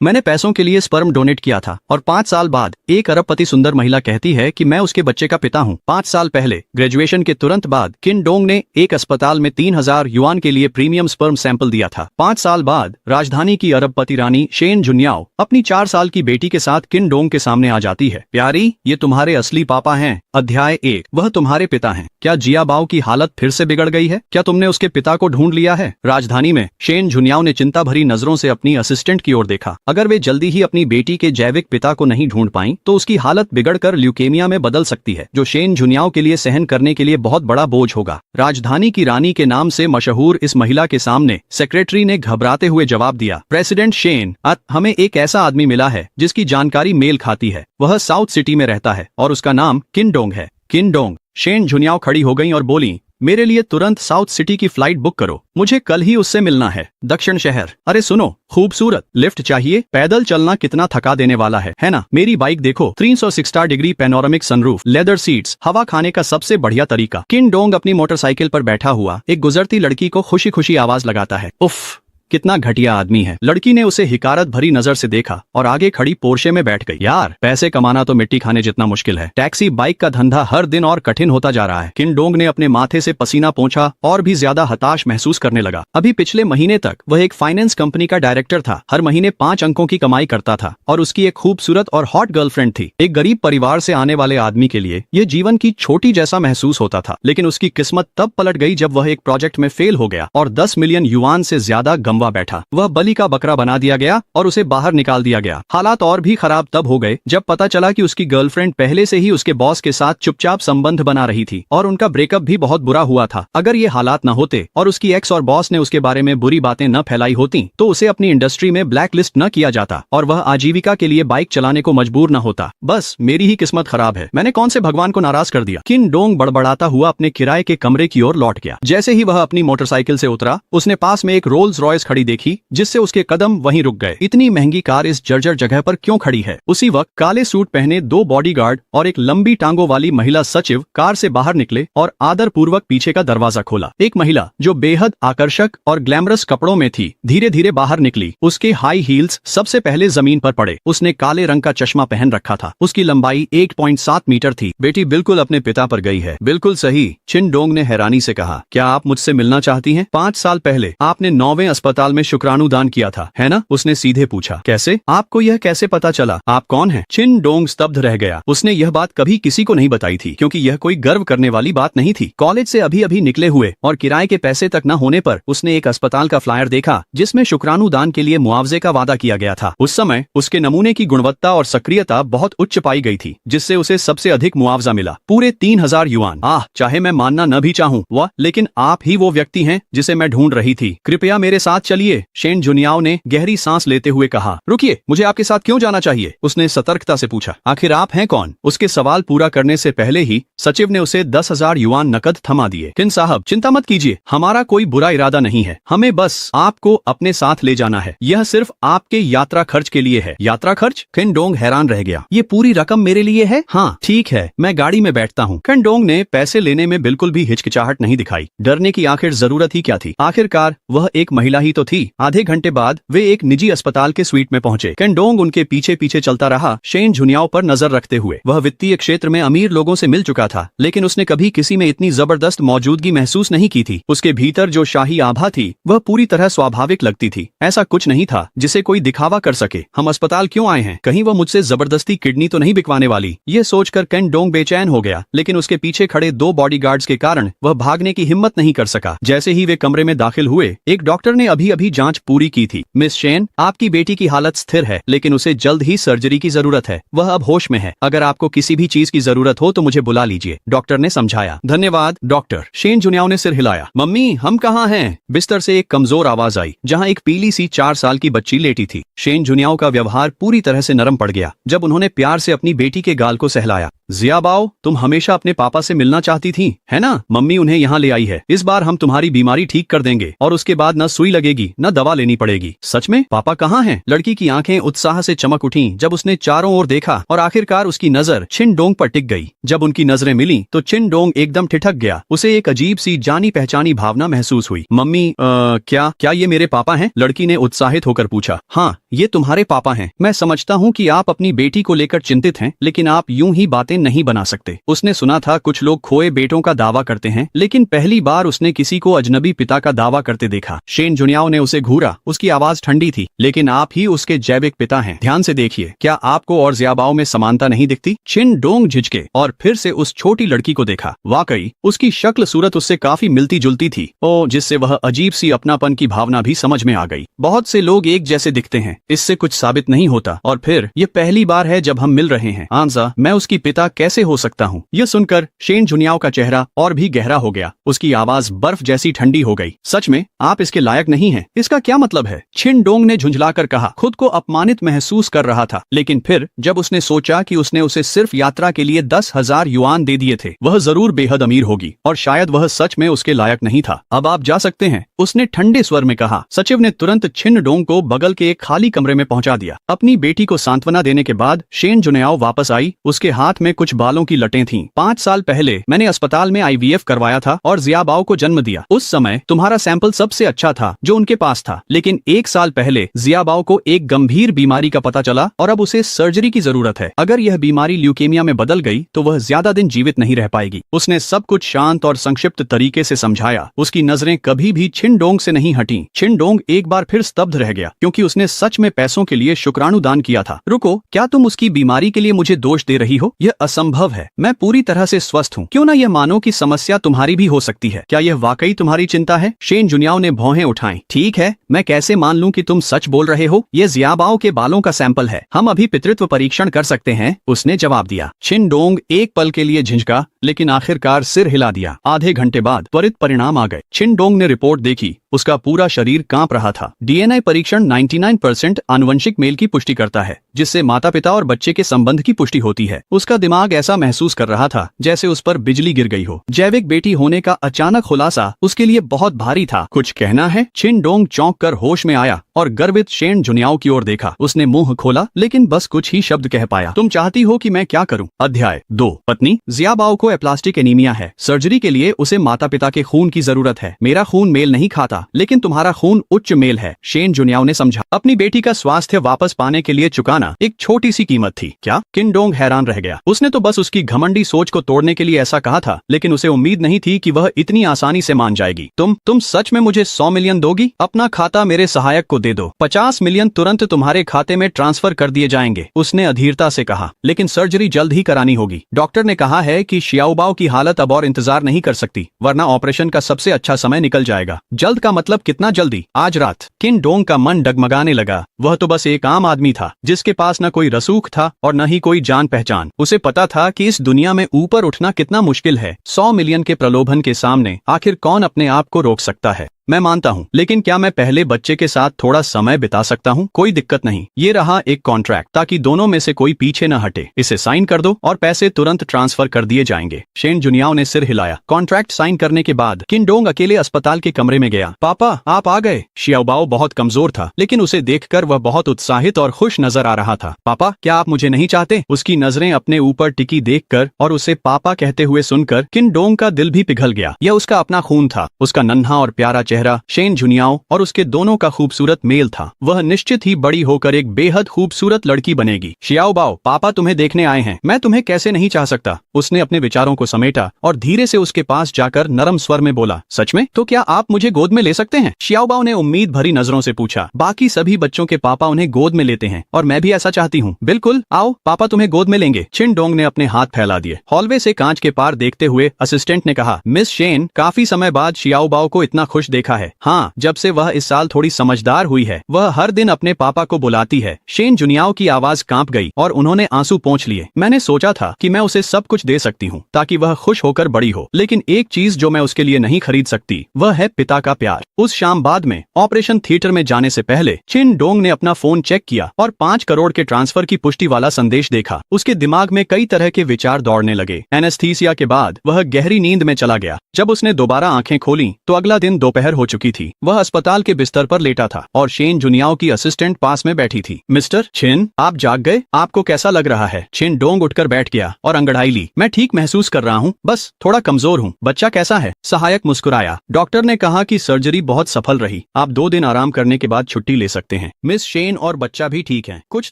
मैंने पैसों के लिए स्पर्म डोनेट किया था और 5 साल बाद एक अरबपति सुंदर महिला कहती है कि मैं उसके बच्चे का पिता हूँ। 5 साल पहले ग्रेजुएशन के तुरंत बाद किनडोंग ने एक अस्पताल में 3000 युआन के लिए प्रीमियम स्पर्म सैंपल दिया था। 5 साल बाद राजधानी की अरबपति रानी शेन जुनियाओ अपनी 4 साल की बेटी के साथ किनडोंग के सामने आ जाती है। प्यारी, ये तुम्हारे असली पापा हैं। अध्याय 1, वह तुम्हारे पिता हैं। क्या जियाबाओ की हालत फिर से बिगड़ गई है? क्या तुमने उसके पिता को ढूंढ लिया है? राजधानी में शेन जुनियाओ ने चिंता भरी नजरों से अपनी असिस्टेंट की ओर देखा। अगर वे जल्दी ही अपनी बेटी के जैविक पिता को नहीं ढूंढ पाईं, तो उसकी हालत बिगड़कर ल्यूकेमिया में बदल सकती है, जो शेन जुनियाओ के लिए सहन करने के लिए बहुत बड़ा बोझ होगा। राजधानी की रानी के नाम से मशहूर इस महिला के सामने सेक्रेटरी ने घबराते हुए जवाब दिया, प्रेसिडेंट शेन, हमें एक ऐसा आदमी मिला है जिसकी जानकारी मेल खाती है। वह साउथ सिटी में रहता है और उसका नाम किनडोंग है। किनडोंग। शेन जुनियाओ खड़ी हो गईं और बोली, मेरे लिए तुरंत साउथ सिटी की फ्लाइट बुक करो, मुझे कल ही उससे मिलना है। दक्षिण शहर। अरे सुनो, खूबसूरत लिफ्ट चाहिए? पैदल चलना कितना थका देने वाला है ना? मेरी बाइक देखो, 360 degree panoramic sunroof, leather seats, हवा खाने का सबसे बढ़िया तरीका। किनडोंग अपनी मोटरसाइकिल पर बैठा हुआ एक गुजरती लड़की को खुशी खुशी आवाज लगाता है, उफ, कितना घटिया आदमी है। लड़की ने उसे हिकारत भरी नजर से देखा और आगे खड़ी पोर्शे में बैठ गई। यार, पैसे कमाना तो मिट्टी खाने जितना मुश्किल है। टैक्सी बाइक का धंधा हर दिन और कठिन होता जा रहा है। किन डोंग ने अपने माथे से पसीना पोंछा और भी ज्यादा हताश महसूस करने लगा। अभी पिछले महीने तक वह एक फाइनेंस कंपनी का डायरेक्टर था, हर महीने 5 अंकों की कमाई करता था और उसकी एक खूबसूरत और हॉट गर्लफ्रेंड थी। एक गरीब परिवार से आने वाले आदमी के लिए यह जीवन की छोटी जैसा महसूस होता था, लेकिन उसकी किस्मत तब पलट गई जब वह एक प्रोजेक्ट में फेल हो गया और 10 मिलियन युआन से ज्यादा गंवा बैठा। वह बलि का बकरा बना दिया गया और उसे बाहर निकाल दिया गया। हालात और भी खराब तब हो गए जब पता चला कि उसकी गर्लफ्रेंड पहले से ही उसके बॉस के साथ चुपचाप संबंध बना रही थी और उनका ब्रेकअप भी बहुत बुरा हुआ था। अगर ये हालात न होते और उसकी एक्स और बॉस ने उसके बारे में बुरी बातें न फैलाई होती तो उसे अपनी इंडस्ट्री में ब्लैक लिस्ट न किया जाता और वह आजीविका के लिए बाइक चलाने को मजबूर न होता। बस मेरी ही किस्मत खराब है, मैंने कौन से भगवान को नाराज कर दिया। किन डोंग बड़बड़ाता हुआ अपने किराए के कमरे की ओर लौट गया। जैसे ही वह अपनी मोटरसाइकिल से उतरा, उसने पास में एक रोल्स रॉयस खड़ी देखी, जिससे उसके कदम वहीं रुक गए। इतनी महंगी कार इस जर्जर जगह पर क्यों खड़ी है? उसी वक्त काले सूट पहने 2 बॉडीगार्ड और एक लंबी टांगों वाली महिला सचिव कार से बाहर निकले और आदर पूर्वक पीछे का दरवाजा खोला। एक महिला जो बेहद आकर्षक और ग्लैमरस कपड़ों में थी धीरे धीरे बाहर निकली। उसके हाई हील्स सबसे पहले जमीन पर पड़े। उसने काले रंग का चश्मा पहन रखा था। उसकी लंबाई 1.7 मीटर थी। बेटी बिल्कुल अपने पिता पर गई है। बिल्कुल सही, चिन डोंग ने हैरानी से कहा। क्या आप मुझसे मिलना चाहती हैं? 5 साल पहले आपने 9वें अस्पताल में शुक्राणु दान किया था, है ना? उसने सीधे पूछा। कैसे? आपको यह कैसे पता चला? आप कौन हैं? चिन डोंग स्तब्ध रह गया। उसने यह बात कभी किसी को नहीं बताई थी क्योंकि यह कोई गर्व करने वाली बात नहीं थी। कॉलेज से अभी अभी निकले हुए और किराए के पैसे तक न होने पर उसने एक अस्पताल का फ्लायर देखा जिसमें शुक्राणु दान के लिए मुआवजे का वादा किया गया था। उस समय उसके नमूने की गुणवत्ता और सक्रियता बहुत उच्च पाई गई थी, जिससे उसे सबसे अधिक मुआवजा मिला, पूरे 3000 युआन। चाहे मैं मानना न भी चाहूँ वह, लेकिन आप ही वो व्यक्ति हैं जिसे मैं ढूंढ रही थी। कृपया मेरे साथ चलिए, शेन जुनियाओ ने गहरी सांस लेते हुए कहा। रुकिए, मुझे आपके साथ क्यों जाना चाहिए? उसने सतर्कता से पूछा। आखिर आप हैं कौन? उसके सवाल पूरा करने से पहले ही सचिव ने उसे 10,000 युआन नकद थमा दिए। किन साहब, चिंता मत कीजिए, हमारा कोई बुरा इरादा नहीं है। हमें बस आपको अपने साथ ले जाना है। यह सिर्फ आपके यात्रा खर्च के लिए है। यात्रा खर्च? किन डोंग हैरान रह गया। ये पूरी रकम मेरे लिए है? हाँ ठीक है, मैं गाड़ी में बैठता हूँ। किन डोंग ने पैसे लेने में बिल्कुल भी हिचकिचाहट नहीं दिखाई। डरने की आखिर जरूरत ही क्या थी? आखिरकार वह एक महिला ही तो थी। आधे घंटे बाद वे एक निजी अस्पताल के स्वीट में पहुंचे। किन डोंग उनके पीछे पीछे चलता रहा, शेन जुनियाओ पर नजर रखते हुए। वह वित्तीय क्षेत्र में अमीर लोगों से मिल चुका था, लेकिन उसने कभी किसी में इतनी जबरदस्त मौजूदगी महसूस नहीं की थी। उसके भीतर जो शाही आभा थी वह पूरी तरह स्वाभाविक लगती थी। ऐसा कुछ नहीं था जिसे कोई दिखावा कर सके। हम अस्पताल क्यों आए हैं? कहीं वह मुझसे जबरदस्ती किडनी तो नहीं बिकवाने वाली? यह सोचकर किन डोंग बेचैन हो गया, लेकिन उसके पीछे खड़े 2 बॉडीगार्ड्स के कारण वह भागने की हिम्मत नहीं कर सका। जैसे ही वे कमरे में दाखिल हुए, एक डॉक्टर ने अभी अभी जांच पूरी की थी। मिस शेन, आपकी बेटी की हालत स्थिर है, लेकिन उसे जल्द ही सर्जरी की जरूरत है। वह अब होश में है। अगर आपको किसी भी चीज की जरूरत हो तो मुझे बुला लीजिए, डॉक्टर ने समझाया। धन्यवाद डॉक्टर, शेन जुनियाओ ने सिर हिलाया। मम्मी, हम कहाँ हैं? बिस्तर से एक कमजोर आवाज आई, जहाँ एक पीली सी 4 साल की बच्ची लेटी थी। शेन जुनियाओ का व्यवहार पूरी तरह से नरम पड़ गया जब उन्होंने प्यार से अपनी बेटी के गाल को सहलाया। जियाबाओ, तुम हमेशा अपने पापा से मिलना चाहती थी, है ना? मम्मी उन्हें यहाँ ले आई है। इस बार हम तुम्हारी बीमारी ठीक कर देंगे और उसके बाद न सुई लगेगी न दवा लेनी पड़ेगी। सच में? पापा कहाँ हैं? लड़की की आंखें उत्साह से चमक उठीं जब उसने चारों ओर देखा और आखिरकार उसकी नजर चिन डोंग पर टिक गई। जब उनकी नजरें मिली तो चिन डोंग एकदम ठिठक गया। उसे एक अजीब सी जानी पहचानी भावना महसूस हुई। मम्मी, क्या ये मेरे पापा हैं? लड़की ने उत्साहित होकर पूछा। हाँ, ये तुम्हारे पापा हैं। मैं समझता हूँ कि आप अपनी बेटी को लेकर चिंतित हैं, लेकिन आप यूं ही बातें नहीं बना सकते। उसने सुना था कुछ लोग खोए बेटों का दावा करते हैं, लेकिन पहली बार उसने किसी को अजनबी पिता का दावा करते देखा। शेन जुनियाओ ने उसे घूरा। उसकी आवाज ठंडी थी। लेकिन आप ही उसके जैविक पिता हैं। ध्यान से देखिए, क्या आपको और जियाबाओ में समानता नहीं दिखती? चिन डोंग झिझके और फिर से उस छोटी लड़की को देखा। वाकई उसकी शक्ल सूरत उससे काफी मिलती जुलती थी, जिससे वह अजीब सी अपनापन की भावना भी समझ में आ गई। बहुत से लोग एक जैसे दिखते हैं, इससे कुछ साबित नहीं होता। और फिर ये पहली बार है जब हम मिल रहे हैं। आंजा, मैं उसकी पिता कैसे हो सकता हूँ? यह सुनकर शेन जुनियाओ का चेहरा और भी गहरा हो गया। उसकी आवाज बर्फ जैसी ठंडी हो गई। सच में आप इसके लायक नहीं हैं। इसका क्या मतलब है? चिन डोंग ने झुंझलाकर कहा। खुद को अपमानित महसूस कर रहा था, लेकिन फिर जब उसने सोचा कि उसने उसे सिर्फ यात्रा के लिए 10,000 युआन दे दिए थे, वह जरूर बेहद अमीर होगी और शायद वह सच में उसके लायक नहीं था। अब आप जा सकते हैं, उसने ठंडे स्वर में कहा। सचिव ने तुरंत चिन डोंग को बगल के एक खाली कमरे में पहुंचा दिया। अपनी बेटी को सांत्वना देने के बाद शेन जुनियाओ वापस आई। उसके हाथ में कुछ बालों की लटें थीं। 5 साल पहले मैंने अस्पताल में IVF करवाया था और जियाबाओ को जन्म दिया। उस समय तुम्हारा सैंपल सबसे अच्छा था जो उनके पास था। लेकिन 1 साल पहले जियाबाओ को एक गंभीर बीमारी का पता चला और अब उसे सर्जरी की जरूरत है। अगर यह बीमारी ल्यूकेमिया में बदल गई तो वह ज्यादा दिन जीवित नहीं रह पाएगी। उसने सब कुछ शांत और संक्षिप्त तरीके से समझाया। उसकी नजरें कभी भी छिनडोंग से नहीं हटी। छिनडोंग एक बार फिर स्तब्ध रह गया, क्योंकि उसने सच में पैसों के लिए शुक्राणु दान किया था। रुको, क्या तुम उसकी बीमारी के लिए मुझे दोष दे रही हो? यह असंभव है। मैं पूरी तरह से स्वस्थ हूँ। क्यों ना यह मानो कि समस्या तुम्हारी भी हो सकती है। क्या यह वाकई तुम्हारी चिंता है? शेन जुनियाओ ने भौहें उठाई। ठीक है, मैं कैसे मान लूं कि तुम सच बोल रहे हो? ये जियाबाओ के बालों का सैंपल है। हम अभी पितृत्व परीक्षण कर सकते हैं, उसने जवाब दिया। छिनडोंग एक पल के लिए झिझका, लेकिन आखिरकार सिर हिला दिया। आधे घंटे बाद त्वरित परिणाम आ गए। छिनडोंग ने रिपोर्ट देखी। उसका पूरा शरीर कांप रहा था। डीएनए परीक्षण 99% आनुवंशिक मेल की पुष्टि करता है, जिससे माता पिता और बच्चे के संबंध की पुष्टि होती है। उसका दिमाग ऐसा महसूस कर रहा था जैसे उस पर बिजली गिर गई हो। जैविक बेटी होने का अचानक खुलासा उसके लिए बहुत भारी था। कुछ कहना है? छिनडोंग चौंक कर होश में आया और गर्वित शेन जुनियाओ की ओर देखा। उसने मुंह खोला, लेकिन बस कुछ ही शब्द कह पाया। तुम चाहती हो कि मैं क्या करूं? अध्याय 2। पत्नी जियाबाओ को एप्लास्टिक एनीमिया है। सर्जरी के लिए उसे माता पिता के खून की जरूरत है। मेरा खून मेल नहीं खाता, लेकिन तुम्हारा खून उच्च मेल है, शेन जुनियाओ ने समझा। अपनी बेटी का स्वास्थ्य वापस पाने के लिए चुकाना एक छोटी सी कीमत थी। क्या? किनडोंग हैरान रह गया। उसने तो बस उसकी घमंडी सोच को तोड़ने के लिए ऐसा कहा था, लेकिन उसे उम्मीद नहीं थी कि वह इतनी आसानी से मान जाएगी। तुम सच में मुझे 100 मिलियन दोगी? अपना खाता मेरे सहायक को दे दो। 50 मिलियन तुरंत तुम्हारे खाते में ट्रांसफर कर दिए जाएंगे, उसने अधीरता से कहा। लेकिन सर्जरी जल्द ही करानी होगी। डॉक्टर ने कहा है कि शियाओबाओ की हालत अब और इंतजार नहीं कर सकती, वरना ऑपरेशन का सबसे अच्छा समय निकल जाएगा। जल्द का मतलब कितना जल्दी? आज रात। किनडोंग का मन डगमगाने लगा। वह तो बस एक आम आदमी था, जिसके पास न कोई रसूख था और न ही कोई जान पहचान। उसे पता था कि इस दुनिया में ऊपर उठना कितना मुश्किल है। 100 मिलियन के प्रलोभन के सामने आखिर कौन अपने आप को रोक सकता है? मैं मानता हूँ, लेकिन क्या मैं पहले बच्चे के साथ थोड़ा समय बिता सकता हूँ? कोई दिक्कत नहीं। ये रहा एक कॉन्ट्रैक्ट, ताकि दोनों में से कोई पीछे न हटे। इसे साइन कर दो और पैसे तुरंत ट्रांसफर कर दिए जाएंगे। शेन जुनियाओ ने सिर हिलाया। कॉन्ट्रैक्ट साइन करने के बाद किनडोंग अकेले अस्पताल के कमरे में गया। पापा, आप आ गए। शियाओबाओ बहुत कमजोर था, लेकिन उसे देखकर वह बहुत उत्साहित और खुश नजर आ रहा था। पापा, क्या आप मुझे नहीं चाहते? उसकी नजरें अपने ऊपर टिकी देखकर और उसे पापा कहते हुए सुनकर किनडोंग का दिल भी पिघल गया। यह उसका अपना खून था। उसका नन्हा और प्यारा चेहरा शेन जुनियाओ और उसके दोनों का खूबसूरत मेल था। वह निश्चित ही बड़ी होकर एक बेहद खूबसूरत लड़की बनेगी। शियाओबाओ, पापा तुम्हें देखने आए हैं। मैं तुम्हें कैसे नहीं चाह सकता? उसने अपने विचारों को समेटा और धीरे से उसके पास जाकर नरम स्वर में बोला। सच में? तो क्या आप मुझे गोद में ले सकते हैं? शियाओबाओ ने उम्मीद भरी नजरों से पूछा। बाकी सभी बच्चों के पापा उन्हें गोद में लेते हैं और मैं भी ऐसा चाहती हूँ। बिल्कुल, आओ, पापा तुम्हें गोद में लेंगे। छिनडोंग ने अपने हाथ फैला दिए। हॉलवे से कांच के पार देखते हुए असिस्टेंट ने कहा, मिस शेन, काफी समय बाद शियाओबाओ को इतना खुश देखा है। हाँ, जब से वह इस साल थोड़ी समझदार हुई है, वह हर दिन अपने पापा को बुलाती है। शेन जुनियाओ की आवाज कांप गई और उन्होंने आंसू पोंछ लिए। मैंने सोचा था कि मैं उसे सब कुछ दे सकती हूँ ताकि वह खुश होकर बड़ी हो, लेकिन एक चीज जो मैं उसके लिए नहीं खरीद सकती, वह है पिता का प्यार। उस शाम बाद में ऑपरेशन थिएटर में जाने से पहले छिनडोंग ने अपना फोन चेक किया और 5 करोड़ के ट्रांसफर की पुष्टि वाला संदेश देखा। उसके दिमाग में कई तरह के विचार दौड़ने लगे। एनेस्थीसिया के बाद वह गहरी नींद में चला गया। जब उसने दोबारा आंखें खोली तो अगला दिन दोपहर हो चुकी थी। वह अस्पताल के बिस्तर पर लेटा था और शेन जुनियाओ की असिस्टेंट पास में बैठी थी। मिस्टर छिन, आप जाग गए? आपको कैसा लग रहा है? छिनडोंग उठकर बैठ गया और अंगड़ाई ली। मैं ठीक महसूस कर रहा हूँ, बस थोड़ा कमजोर हूँ। बच्चा कैसा है? सहायक मुस्कुराया। डॉक्टर ने कहा कि सर्जरी बहुत सफल रही। आप 2 दिन आराम करने के बाद छुट्टी ले सकते हैं। मिस शेन और बच्चा भी ठीक हैं। कुछ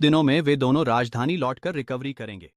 दिनों में वे दोनों राजधानी लौटकर रिकवरी करेंगे।